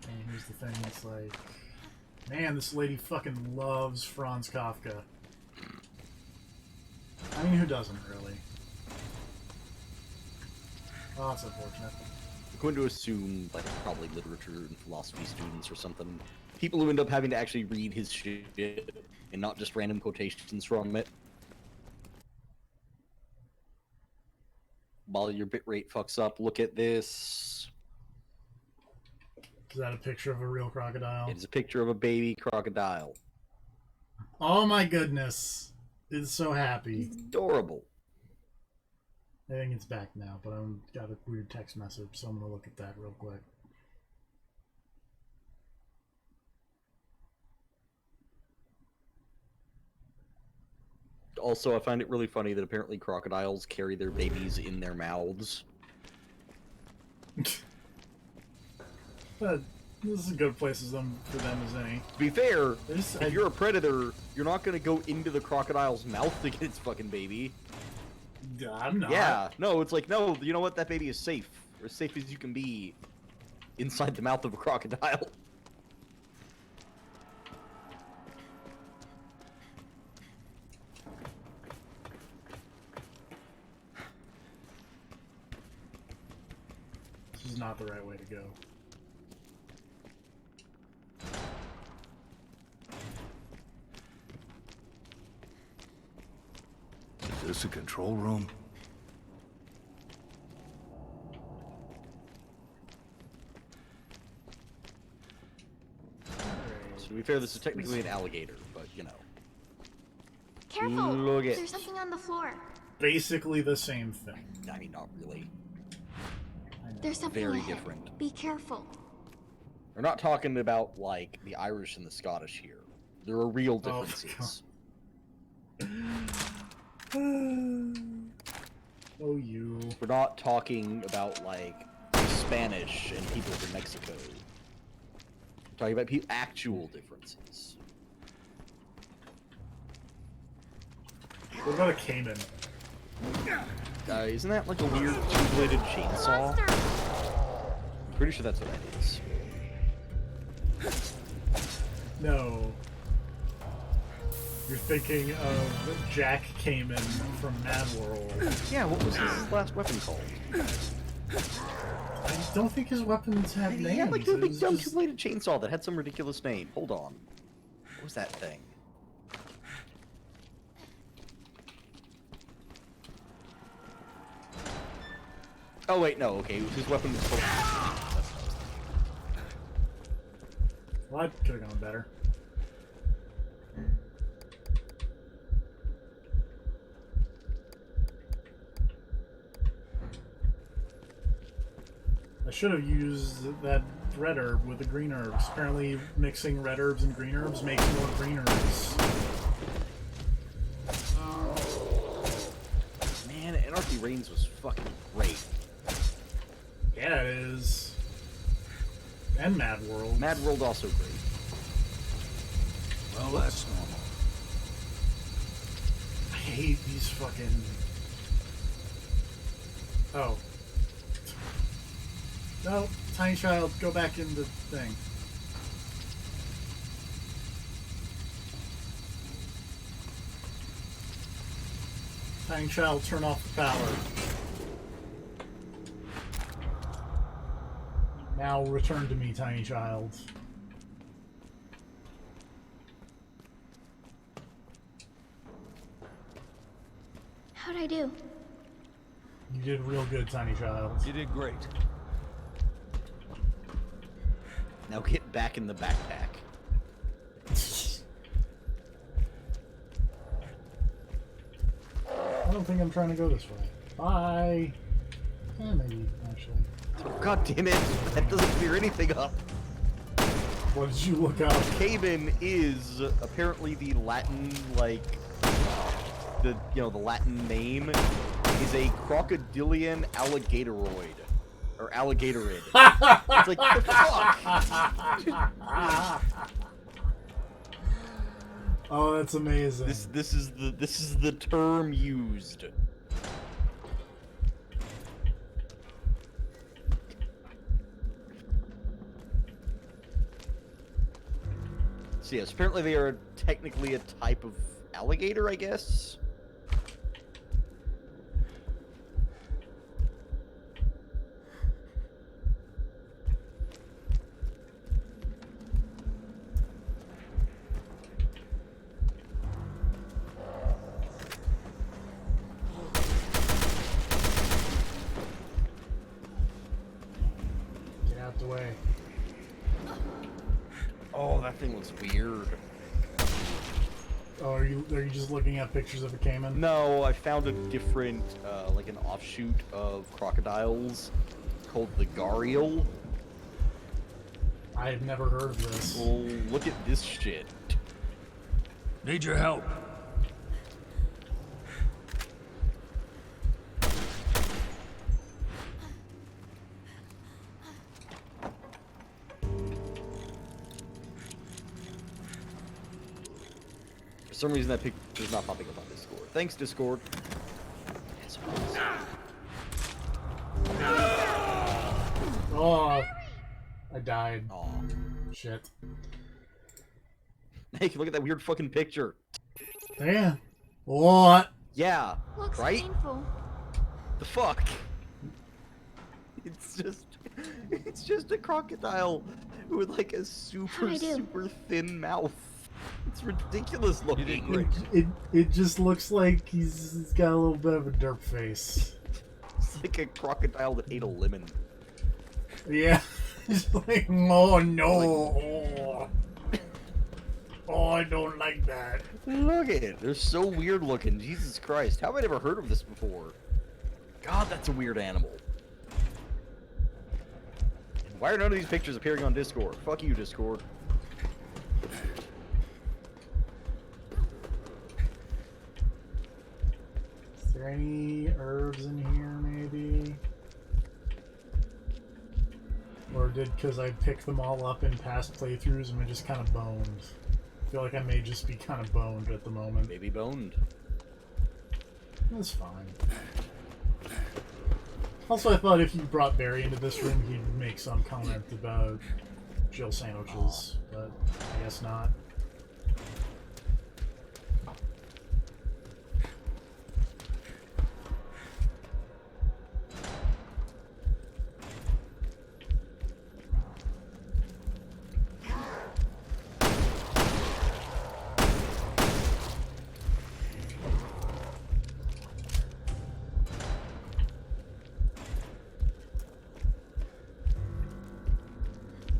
A: And here's the thing, it's like, man, this lady fucking loves Franz Kafka. I mean, who doesn't, really? Oh, that's unfortunate.
H: I'm going to assume, like, probably literature and philosophy students or something. People who end up having to actually read his shit and not just random quotations from it. While your bitrate fucks up, look at this.
A: Is that a picture of a real crocodile?
H: It is a picture of a baby crocodile.
A: Oh my goodness. It's so happy.
H: Adorable.
A: I think it's back now, but I've got a weird text message, so I'm gonna look at that real quick.
H: Also, I find it really funny that apparently crocodiles carry their babies in their mouths.
A: But this is as good places for them as any.
H: To be fair,
A: This-
H: if you're a predator, you're not gonna go into the crocodile's mouth to get its fucking baby.
A: I'm not.
H: Yeah, no, it's like, no, you know what? That baby is safe. Or as safe as you can be inside the mouth of a crocodile.
A: This is not the right way to go.
C: Is this a control room?
H: So to be fair, this is technically an alligator, but you know.
J: Careful!
H: Look at-
J: There's something on the floor.
A: Basically the same thing.
H: I mean, not really.
J: There's something
H: Very
J: ahead.
H: different.
J: Be careful.
H: We're not talking about, like, the Irish and the Scottish here. There are real
A: Oh,
H: differences.
A: Oh, you.
H: We're not talking about, like, Spanish and people from Mexico. We're talking about actual differences.
A: What about a caiman?
H: Isn't that like a weird two-bladed chainsaw?
F: Monster!
H: I'm pretty sure that's what that is.
A: No. You're thinking of Jack Cayman from Mad World.
H: Yeah, what was his last weapon called?
A: I don't think his weapons have names.
H: He had like a
A: It
H: big
A: was
H: dumb
A: just-
H: two-bladed chainsaw that had some ridiculous name. Hold on. What was that thing? Oh wait, no, okay, his weapon was called...
A: Well, that could have gone better. I should have used that red herb with the green herbs. Apparently, mixing red herbs and green herbs makes more green herbs.
H: Man, Anarchy Reigns was fucking great.
A: Yeah, it is. And Mad World.
H: Mad World also great.
C: Well, that's normal.
A: I hate these fucking... Oh. No, Tiny Child, go back in the thing. Tiny Child, turn off the power. Now return to me, Tiny Child.
J: How'd I do?
A: You did real good, Tiny Child.
G: You did great.
H: Now get back in the backpack.
A: I don't think I'm trying to go this way. Bye. Yeah, maybe, actually.
H: God damn it, that doesn't clear anything up.
A: What did you look up?
H: Cayman is apparently the Latin, like, the Latin name is a crocodilian alligatorid. Or alligatorid. It's like, the fuck?
A: Oh, that's amazing.
H: This is the term used. So yes, apparently they are technically a type of alligator, I guess.
A: Get out the way.
H: Oh, that thing looks weird.
A: Oh, are you just looking at pictures of a caiman?
H: No, I found a different, like an offshoot of crocodiles called the gharial.
A: I've never heard of this.
H: Well, look at this shit.
C: Need your help.
H: some reason that picture's not popping up on Discord. Thanks, Discord.
A: Oh, I died.
H: Aw.
A: Shit.
H: Hey, look at that weird fucking picture.
A: Yeah. What?
H: Yeah,
J: Looks
H: right?
J: painful.
H: The fuck? It's just a crocodile with like a
J: How'd I do?
H: super thin mouth. It's ridiculous looking.
A: It just looks like he's got a little bit of a derp face.
H: It's like a crocodile that ate a lemon.
A: Yeah. It's like, oh no. Oh, I don't like that.
H: Look at it. They're so weird looking. Jesus Christ. How have I never heard of this before? God, that's a weird animal. Why are none of these pictures appearing on Discord? Fuck you, Discord.
A: Is there any herbs in here, maybe? Or because I picked them all up in past playthroughs and I just kind of boned. I feel like I may just be kind of boned at the moment.
H: Maybe boned.
A: That's fine. Also, I thought if you brought Barry into this room, he'd make some comment about Jill sandwiches, but I guess not.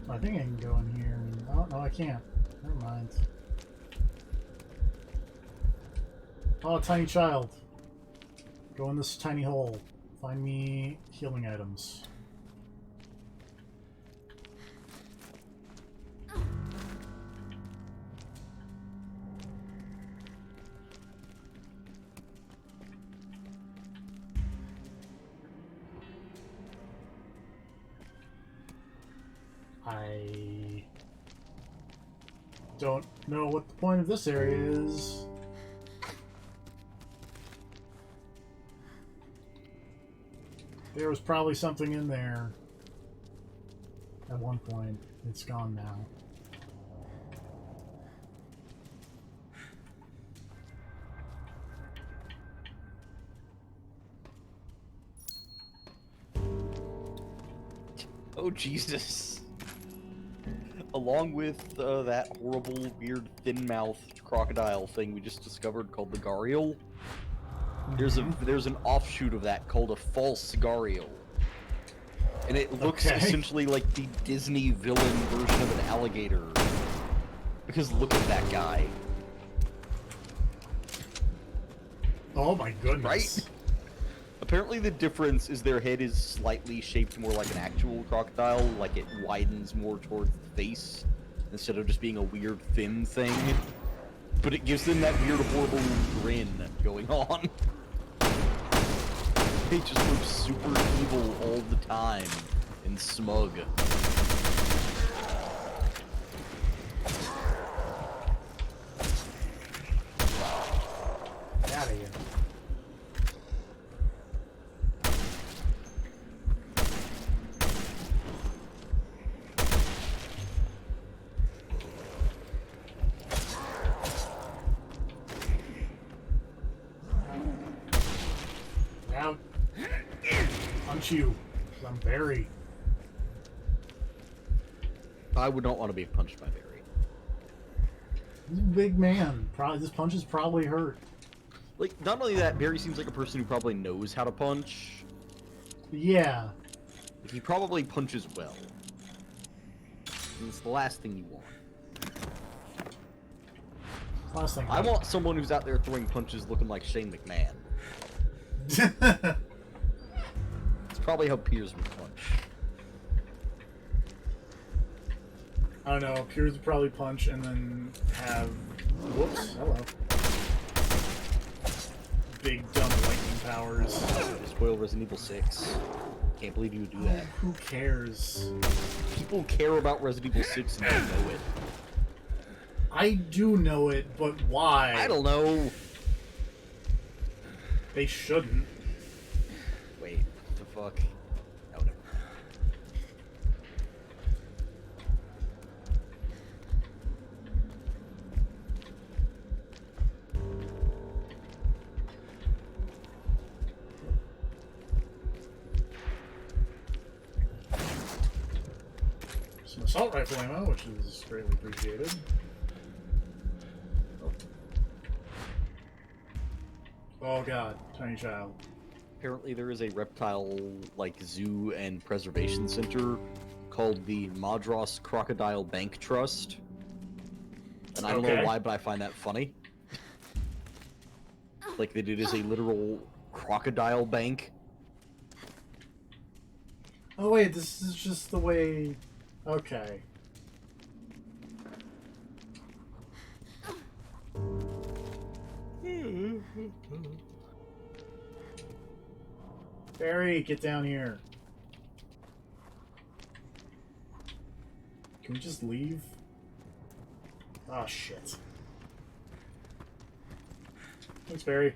A: I think I can go in here. Oh, no, I can't. Never mind. Oh, tiny child. Go in this tiny hole. Find me healing items. I don't know what the point of this area is. There was probably something in there at one point. It's gone now.
H: Oh, Jesus. Along with that horrible, weird, thin-mouthed crocodile thing we just discovered called the Gharial, there's an offshoot of that called a false Gharial. And it looks essentially like the Disney villain version of an alligator. Because look at that guy.
A: Oh my goodness.
H: Right? Apparently the difference is their head is slightly shaped more like an actual crocodile, like it widens more towards the face, instead of just being a weird thin thing. But it gives them that weird horrible grin going on. They just look super evil all the time, and smug.
A: Get out of here. Now, punch you. I'm Barry.
H: I would not want to be punched by Barry.
A: He's a big man. Probably this punch is probably hurt.
H: Like, not only that, Barry seems like a person who probably knows how to punch.
A: Yeah.
H: He probably punches well. And it's the last thing you want.
A: Last thing.
H: I want someone who's out there throwing punches looking like Shane McMahon. It's probably how Piers would punch.
A: I don't know. Piers would probably punch and then have. Whoops. Hello. Big dumb lightning powers.
H: Spoil Resident Evil 6. Can't believe you would do that.
A: Who cares?
H: People care about Resident Evil 6 and they know it.
A: I do know it, but why?
H: I don't know.
A: They shouldn't.
H: Wait, what the fuck? Oh, no.
A: Some assault rifle ammo, which is greatly appreciated. Oh god, tiny child.
H: Apparently there is a reptile, like, zoo and preservation center called the Madras Crocodile Bank Trust. And I don't know
A: Okay.
H: why, but I find that funny. Like, that it is a literal crocodile bank.
A: Oh wait, this is just the way... Okay. Barry, get down here. Can we just leave? Oh shit. Thanks, Barry.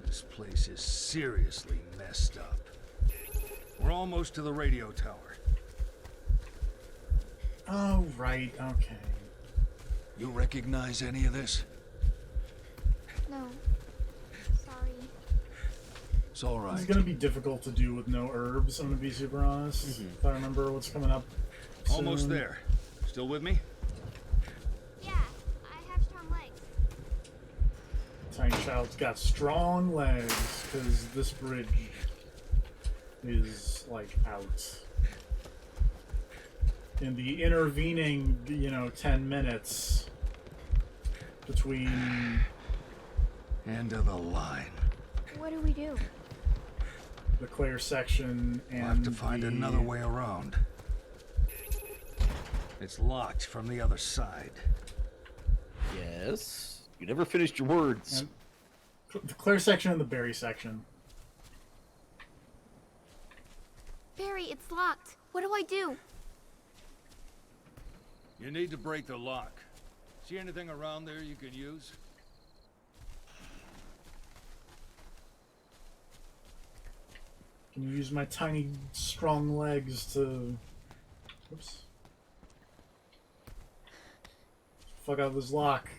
G: This place is seriously messed up. We're almost to the radio tower.
A: Oh, right, okay.
C: You recognize any of this?
J: No. Sorry.
C: It's all
A: It's
C: right.
A: gonna be difficult to do with no herbs, I'm gonna be super honest. If I remember what's coming up
G: Almost
A: soon.
G: there. Still with me?
J: Yeah, I have strong legs.
A: Tiny Child's got strong legs, because this bridge is, like, out. In the intervening, 10 minutes between
C: End of the line.
J: What do we do?
A: the Claire section and
C: We'll have to find
A: the...
C: another way around.
G: It's locked from the other side.
H: Yes? You never finished your words.
A: and the Claire section and the Barry section.
J: Barry, it's locked. What do I do?
G: You need to break the lock. See anything around there you can use?
A: Can you use my tiny, strong legs to... Oops. Fuck out this lock.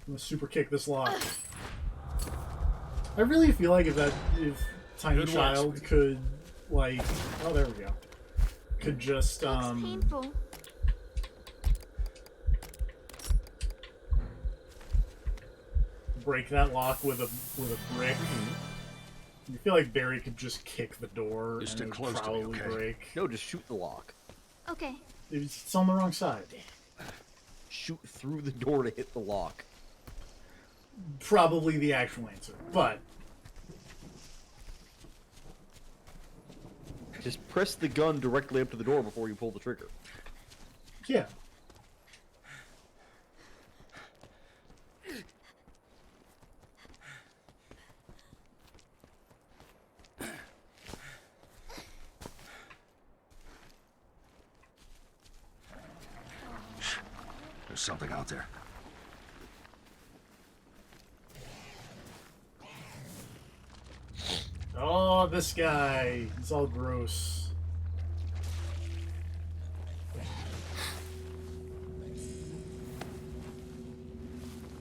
A: I'm gonna super kick this lock. I really feel like if Tiny
G: Good work,
A: Child
G: sweetie.
A: could, like... Oh, there we go. Could just,
J: It's painful.
A: break that lock with a brick. You feel like Barry could just kick the door
C: Just
A: and it
C: stick
A: would
C: close to me,
A: probably
C: okay?
A: break.
H: No, just shoot the lock.
J: Okay.
A: It's on the wrong side.
H: Shoot through the door to hit the lock.
A: Probably the actual answer, but
H: Just press the gun directly up to the door before you pull the trigger.
A: yeah.
C: There's something out there.
A: Oh, this guy. He's all gross.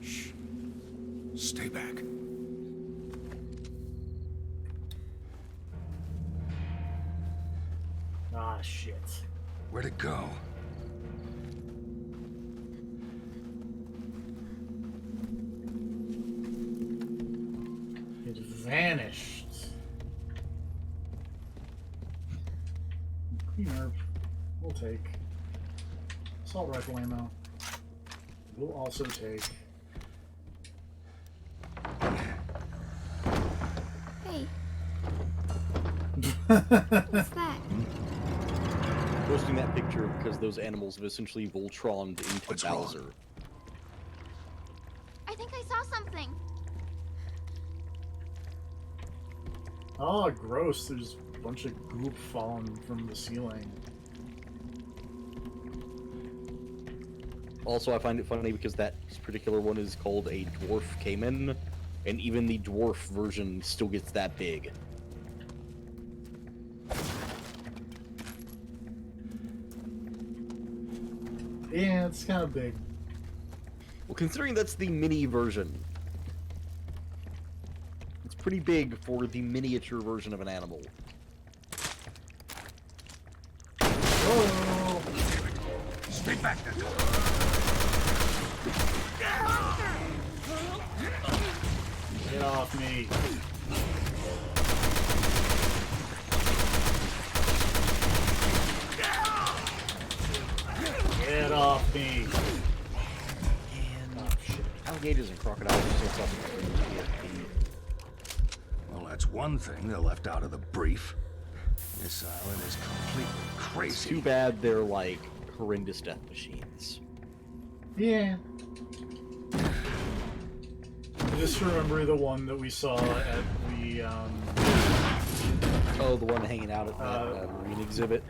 C: Shh. Stay back.
A: Ah, shit.
C: Where'd it go?
A: It vanished. Green herb. We'll take. Assault rifle ammo. We'll also take.
J: Hey. What's that?
H: Posting that picture because those animals have essentially Voltroned into
C: What's wrong?
H: Bowser.
A: Oh, gross. There's a bunch of goop falling from the ceiling.
H: Also, I find it funny because that particular one is called a dwarf caiman, and even the dwarf version still gets that big.
A: Yeah, it's kind of big.
H: Well, considering that's the mini version, it's pretty big for the miniature version of an animal.
A: Oh!
G: Stay back there.
A: Get off me. Get off me.
H: Oh, shit. Alligators and crocodiles are still something.
G: Well, that's one thing they left out of the brief. This island is completely crazy.
H: Too bad they're like horrendous death machines.
A: Yeah. I just remember the one that we saw at the,
H: Oh, the one hanging out at that marine exhibit.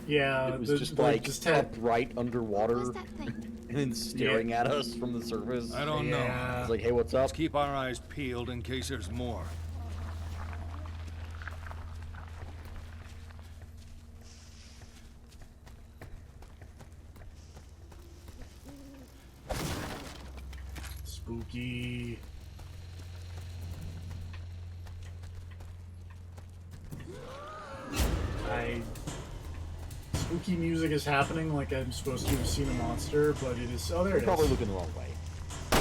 A: yeah,
H: It was just like
A: just had,
H: upright underwater
J: What's that thing?
H: and then staring at us from the surface.
C: I don't
A: Yeah.
C: know.
H: It's like, hey, what's up?
C: Let's keep our eyes peeled in case there's more.
A: spooky. Spooky music is happening like I'm supposed to have seen a monster, but it is. Oh, there
H: You're
A: it
H: probably
A: is.
H: looking the wrong way.
A: I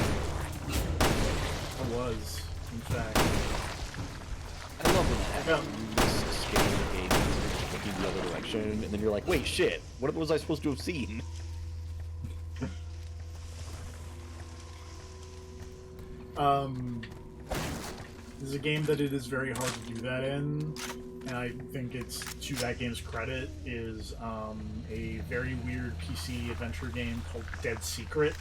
A: was, in fact.
H: I love when that
A: Yeah.
H: happens. You just escape the game and you're looking the other direction, and then you're like, wait, shit, what was I supposed to have seen?
A: This is a game that it is very hard to do that in, and I think it's to that game's credit is a very weird PC adventure game called Dead Secret.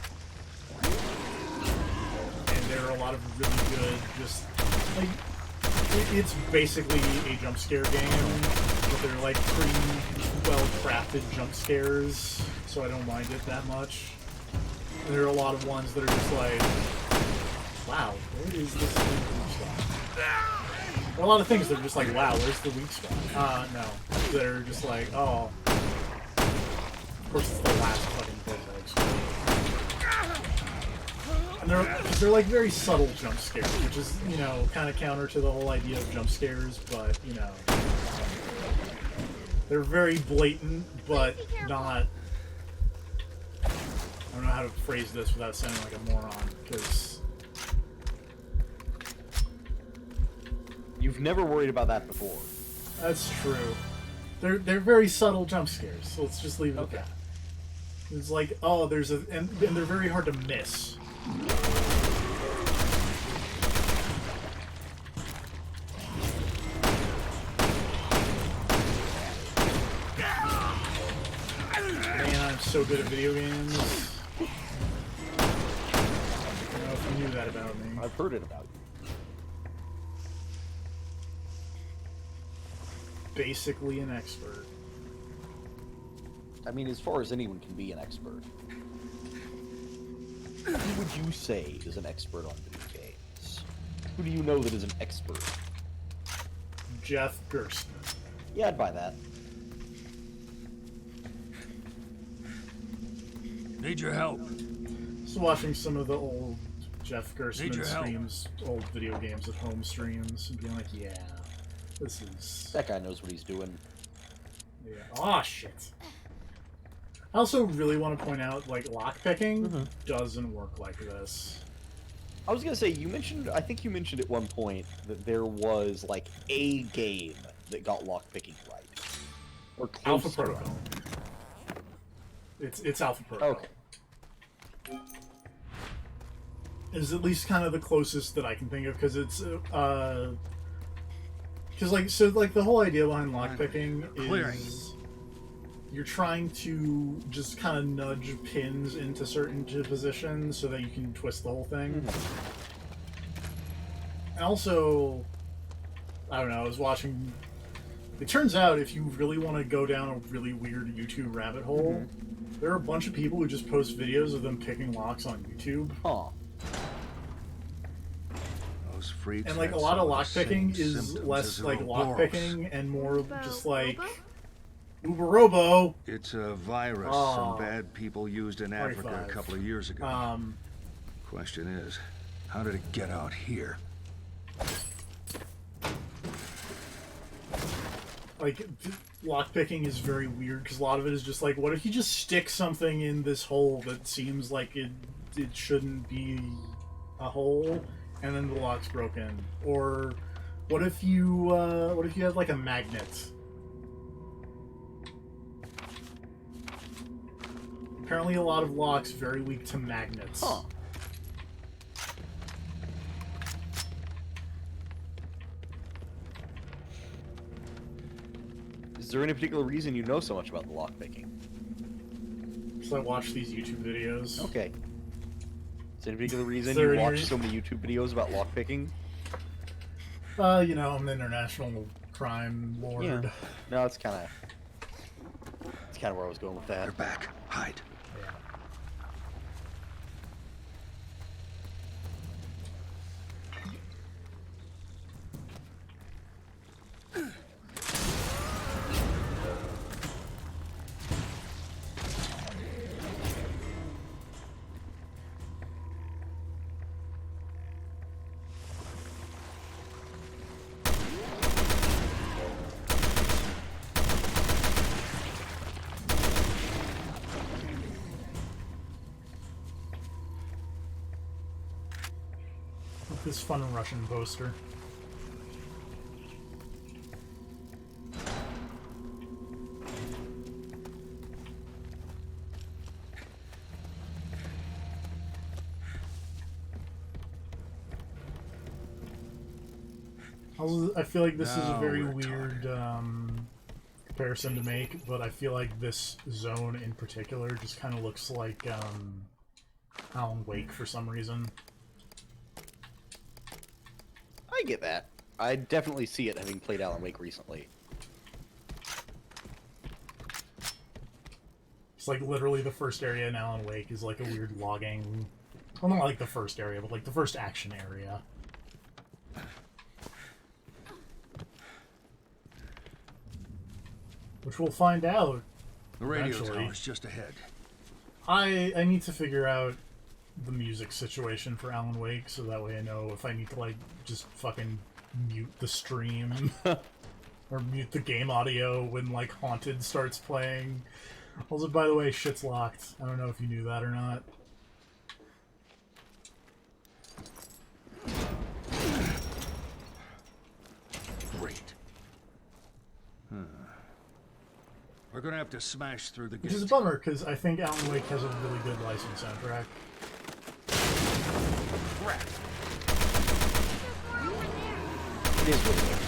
A: And there are a lot of really good, just like it's basically a jump scare game, but they're like pretty well crafted jump scares, so I don't mind it that much. And there are a lot of ones that are just like, wow, where is this weak spot? There are a lot of things that are just like, wow, where's the weak spot? No. That are just like, oh. Of course, it's the last fucking place I explored. And they're like very subtle jump scares, which is, you know, kind of counter to the whole idea of jump scares, but, you know. They're very blatant, but not. I don't know how to phrase this without sounding like a moron, because.
H: You've never worried about that before.
A: That's true. They're very subtle jump scares, so let's just leave it at that. It's like, oh, there's a... And they're very hard to miss. Man, I'm so good at video games. I don't know if you knew that about me.
H: I've heard it about you.
A: Basically an expert.
H: I mean, as far as anyone can be an expert. Who would you say is an expert on video games? Who do you know that is an expert?
A: Jeff Gerstmann.
H: Yeah, I'd buy that.
G: Need your help.
A: Just watching some of the old Jeff
G: Need
A: Gerstmann
G: your help.
A: streams, old video games at home streams, and being like, yeah, this is...
H: That guy knows what he's doing.
A: Yeah. Aw, shit. I also really want to point out, like, lockpicking doesn't work like this.
H: I was gonna say, you mentioned, I think you mentioned at one point that there was, like, a game that got lockpicking right. Or close
A: Alpha
H: to it.
A: Protocol. It's Alpha Protocol.
H: Okay.
A: Is at least kind of the closest that I can think of, because it's, because, like, so, like, the whole idea behind lockpicking
G: Clearing.
A: is you're trying to just kind of nudge pins into certain positions so that you can twist the whole thing. And also, I don't know, I was watching... It turns out if you really want to go down a really weird YouTube rabbit hole, there are a bunch of people who just post videos of them picking locks on YouTube.
H: Huh.
G: Those freaks
A: And like
G: had
A: a lot
G: some
A: of
G: the same
A: lockpicking is
G: symptoms
A: less
G: as
A: like
G: Ouroboros.
A: lockpicking and more just like Uber Robo.
G: It's a virus
A: Oh.
G: some bad people used in Africa
A: 25.
G: a couple of years ago. Question is, how did it get out here?
A: Like lockpicking is very weird because a lot of it is just like, what if you just stick something in this hole that seems like it shouldn't be a hole, and then the lock's broken? Or what if you have like a magnet? Apparently, a lot of locks very weak to magnets.
H: Huh. Is there any particular reason you know so much about the lockpicking?
A: So I watch these YouTube videos.
H: Okay. Is there any particular reason
A: there
H: you
A: any
H: watch
A: reason-
H: so many YouTube videos about lockpicking?
A: You know, I'm an international crime lord.
H: Yeah. No, it's kind of where I was going with that.
G: They're back. Hide.
A: With this fun Russian poster. I feel like this is a
G: Now
A: very
G: we're
A: weird comparison to make, but I feel like this zone in particular just kind of looks like Alan Wake for some reason.
H: I get that. I definitely see it, having played Alan Wake recently.
A: It's like literally the first area in Alan Wake is like a weird logging... Well, not like the first area, but like the first action area. Which we'll find out.
G: The radio
A: eventually.
G: tower's just ahead.
A: I need to figure out the music situation for Alan Wake, so that way I know if I need to like just fucking mute the stream or mute the game audio when like Haunted starts playing. Also, by the way, shit's locked. I don't know if you knew that or not.
G: Great. We're gonna have to smash through the
A: Which is a
G: gate.
A: bummer, because I think Alan Wake has a really good licensed soundtrack.
H: It is what it is.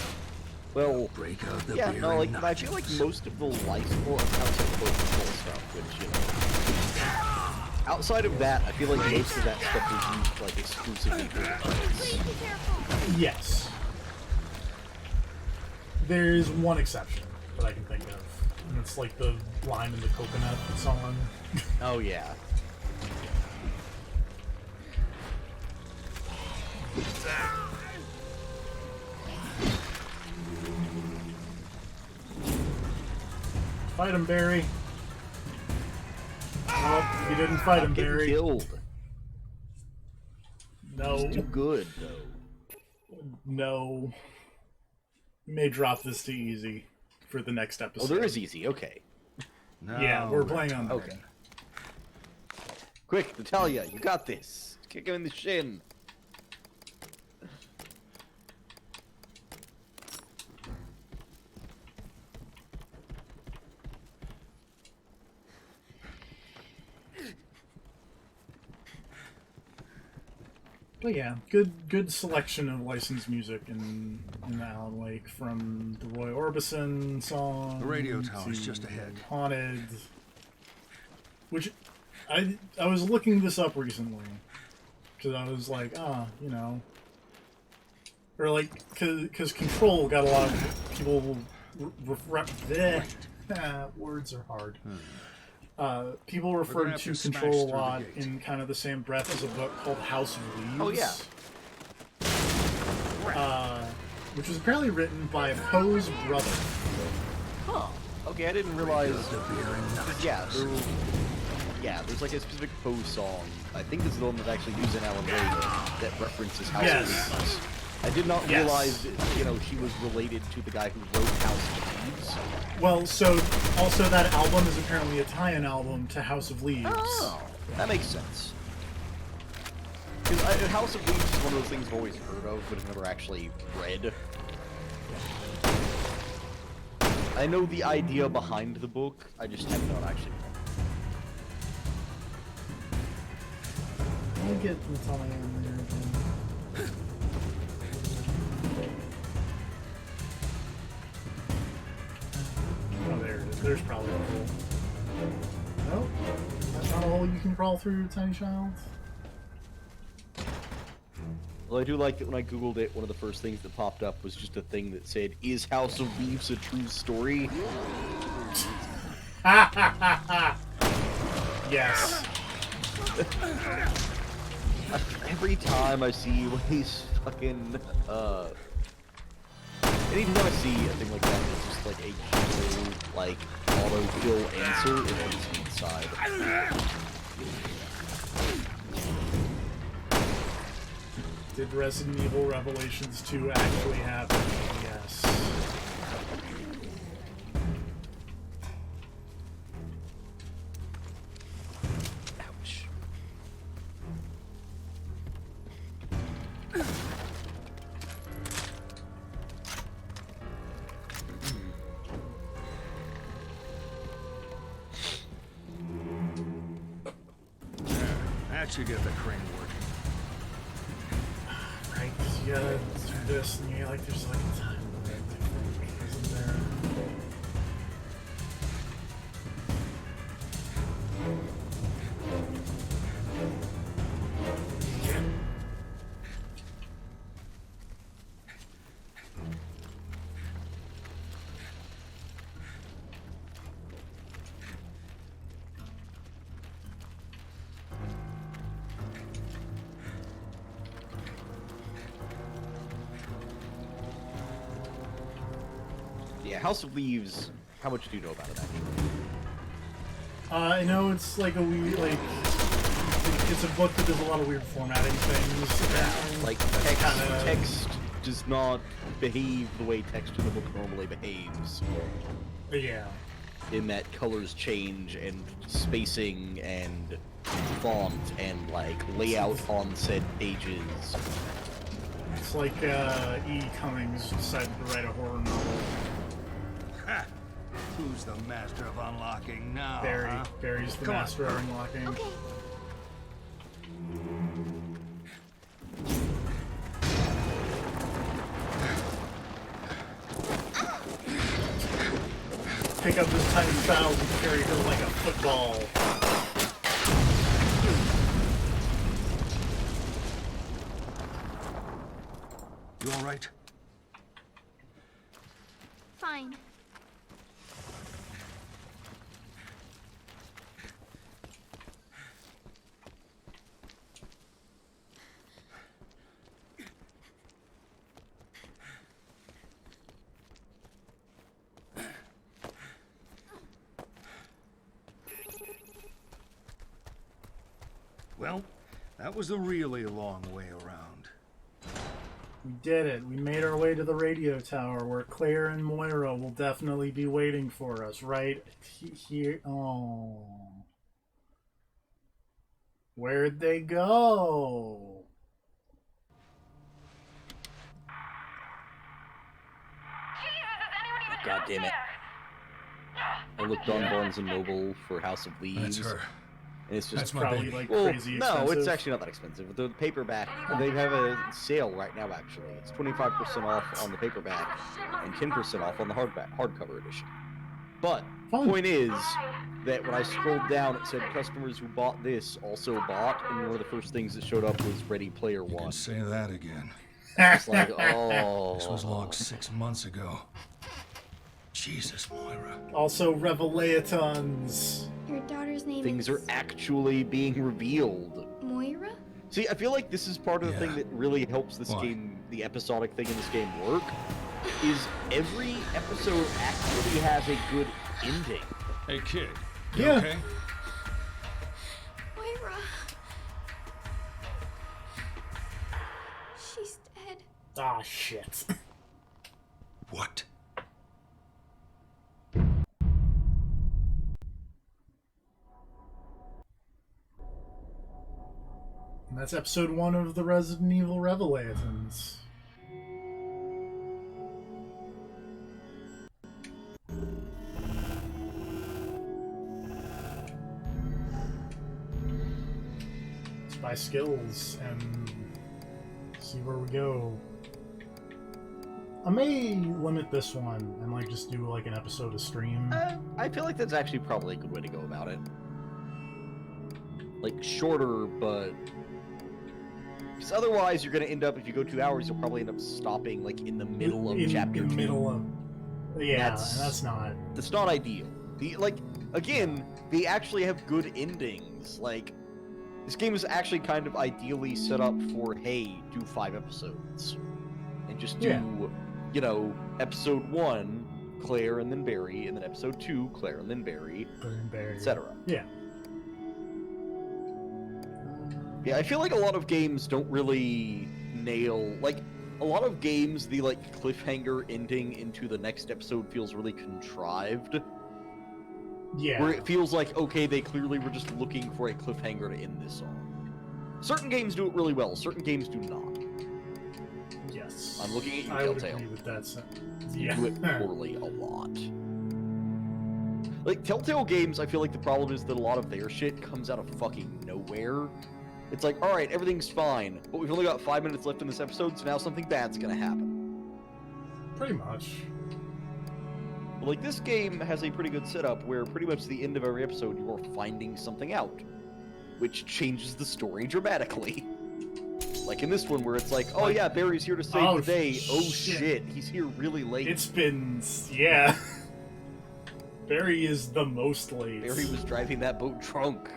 H: Well,
G: Break out the
H: yeah,
G: beer
H: no,
G: and
H: like I feel like
G: nachos.
H: most of the licensable outside of Control stuff, which outside of that, I feel like most of that stuff is used like exclusively for the credits.
A: Yes. There's one exception that I can think of, and it's like the Lime and the Coconut song.
H: Oh yeah.
A: Fight him, Barry. Oh, you didn't fight him,
H: Getting
A: Barry.
H: killed.
A: No.
H: Too good though.
A: No. May drop this to easy for the next
H: Oh,
A: episode.
H: there is easy. Okay.
A: Yeah,
G: Now
A: we're playing on that.
H: Okay. Quick, Natalia, you got this. Kick him in the shin.
A: But yeah, good selection of licensed music in Alan Wake, from the Roy Orbison song.
G: The radio tower's
A: to
G: just ahead.
A: Haunted. Which I was looking this up recently because I was like, you know, or like, because Control got a lot of people. Words are hard. People referred to Control a lot in kind of the same breath as a book called House of Leaves.
H: Oh yeah.
A: Which was apparently written by Poe's brother.
H: Huh. Okay, I didn't realize. There's like a specific Poe song. I think this is the one that's actually used in Alan Wake that references House of Leaves. I did not realize, she was related to the guy who wrote House of Leaves.
A: Well, so also that album is apparently a tie-in album to House of Leaves.
H: Oh, that makes sense. Because House of Leaves is one of those things I've always heard of, but have never actually read. I know the idea behind the book, I just have not actually read.
A: Let me get Natalia in there again. Oh, there it is. There's probably a hole. Nope. That's not a hole you can crawl through, Tiny Child.
H: Well, I do like that when I googled it, one of the first things that popped up was just a thing that said, "Is House of Leaves a true story?"
A: Yes.
H: Every time I see one of these fucking, anytime I see a thing like that, it's just like a general, like, auto-kill answer, it ends me inside.
A: Did Resident Evil Revelations 2 actually happen? Yes.
H: Ouch.
G: That should get the crane working.
A: Right, 'cause you gotta do this, and you like, there's like a time limit, I think, isn't there?
H: Yeah, House of Leaves, how much do you know about it, actually?
A: I know it's like a weird, like, it's a book that does a lot of weird formatting things.
H: Yeah, like, text does not behave the way text in the book normally behaves.
A: Yeah.
H: In that colors change, and spacing, and font, and, like, layout on said pages.
A: It's like, E. Cummings decided to write a horror novel.
G: Ha! Who's the master of unlocking now?
A: Barry.
G: Huh?
A: Barry's the
G: Come on.
A: master of unlocking.
J: Okay.
A: Pick up this tiny child and carry her like a football.
G: You all right?
J: Fine.
G: Well, that was a really long way around.
A: We did it. We made our way to the radio tower where Claire and Moira will definitely be waiting for us, right here. Oh. Where'd they go?
H: God damn it. I looked on Barnes & Noble for House of Leaves.
C: That's her.
H: And it's just
C: That's my
A: Probably
C: baby.
A: like
H: well,
A: crazy expensive.
H: no, it's actually not that expensive. The paperback, they have a sale right now, actually. It's 25% off on the paperback and 10% off on the hardcover edition. But the
A: Fun.
H: point is that when I scrolled down, it said customers who bought this also bought, and one of the first things that showed up was Ready Player
C: You
H: One.
C: can say that again.
H: It's like, oh.
C: This was logged 6 months ago. Jesus, Moira.
A: Also, Revelations.
J: Your daughter's name
H: Things
J: is
H: are actually being revealed.
J: Moira?
H: See, I feel like this is part of the thing
C: Yeah.
H: that really helps this
C: Why?
H: game, the episodic thing in this game work, is every episode actually has a good ending.
C: Hey, kid. You
A: Yeah.
C: okay?
J: Moira. She's dead.
A: Ah, shit.
C: What?
A: And that's episode 1 of the Resident Evil Revelations. Let's buy skills and see where we go. I may limit this one and like just do like an episode of stream.
H: I feel like that's actually probably a good way to go about it. Like, shorter, but... Because otherwise you're going to end up, if you go 2 hours, you'll probably end up stopping, like, in the middle of chapter 2.
A: In the middle of... Yeah,
H: That's-
A: and that's not...
H: That's not ideal. Like, again, they actually have good endings. Like, this game is actually kind of ideally set up for, hey, do 5 episodes. And just do,
A: Yeah.
H: you know, episode 1, Claire and then Barry, and then episode 2, Claire and then Barry, etc.
A: Yeah.
H: Yeah, I feel like a lot of games don't really nail, like, a lot of games, the, like, cliffhanger ending into the next episode feels really contrived.
A: Yeah.
H: Where it feels like, okay, they clearly were just looking for a cliffhanger to end this on. Certain games do it really well, certain games do not.
A: Yes.
H: I'm looking at you,
A: I would
H: Telltale.
A: agree with that.
H: You
A: Yeah.
H: do it poorly a lot. Like, Telltale games, I feel like the problem is that a lot of their shit comes out of fucking nowhere. It's like, alright, everything's fine, but we've only got 5 minutes left in this episode, so now something bad's gonna happen.
A: Pretty much.
H: But, like, this game has a pretty good setup where pretty much the end of every episode you are finding something out, which changes the story dramatically. Like in this one where it's like, oh yeah, Barry's here to save
A: Oh,
H: the day. Oh
A: shit.
H: shit, he's here really late.
A: It's been... Yeah. Barry is the most late.
H: Barry was driving that boat drunk.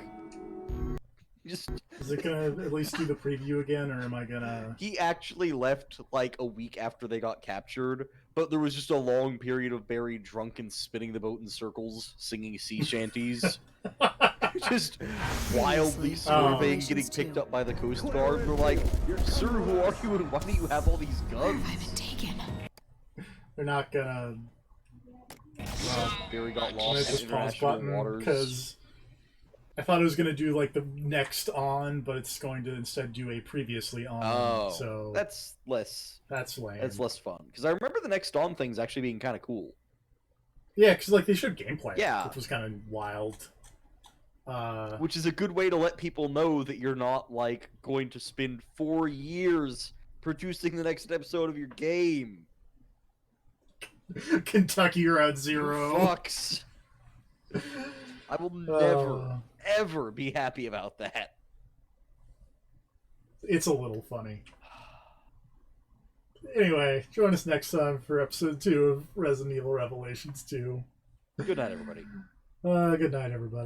H: Just...
A: Is it gonna at least do the preview again, or am I gonna...
H: He actually left like a week after they got captured, but there was just a long period of Barry drunk and spinning the boat in circles, singing sea shanties. Just wildly swerving, getting picked up by the Coast Guard. And we're like, sir, who are you and why do you have all these guns?
D: I've been taken.
A: They're not gonna...
H: Barry got
A: Can I
H: lost in
A: just pause
H: international
A: button?
H: waters.
A: Because I thought it was gonna do like the next on, but it's going to instead do a previously on.
H: Oh,
A: so
H: that's less
A: lame.
H: That's less fun. Because I remember the next on things actually being kind of cool.
A: Yeah, because like they showed gameplay.
H: Yeah.
A: Which was kind of wild.
H: Which is a good way to let people know that you're not like going to spend 4 years producing the next episode of your game.
A: Kentucky Route Zero.
H: Fucks. I will never, ever be happy about that.
A: It's a little funny. Anyway, join us next time for episode 2 of Resident Evil Revelations 2.
H: Good night, everybody.
A: Good night, everybody.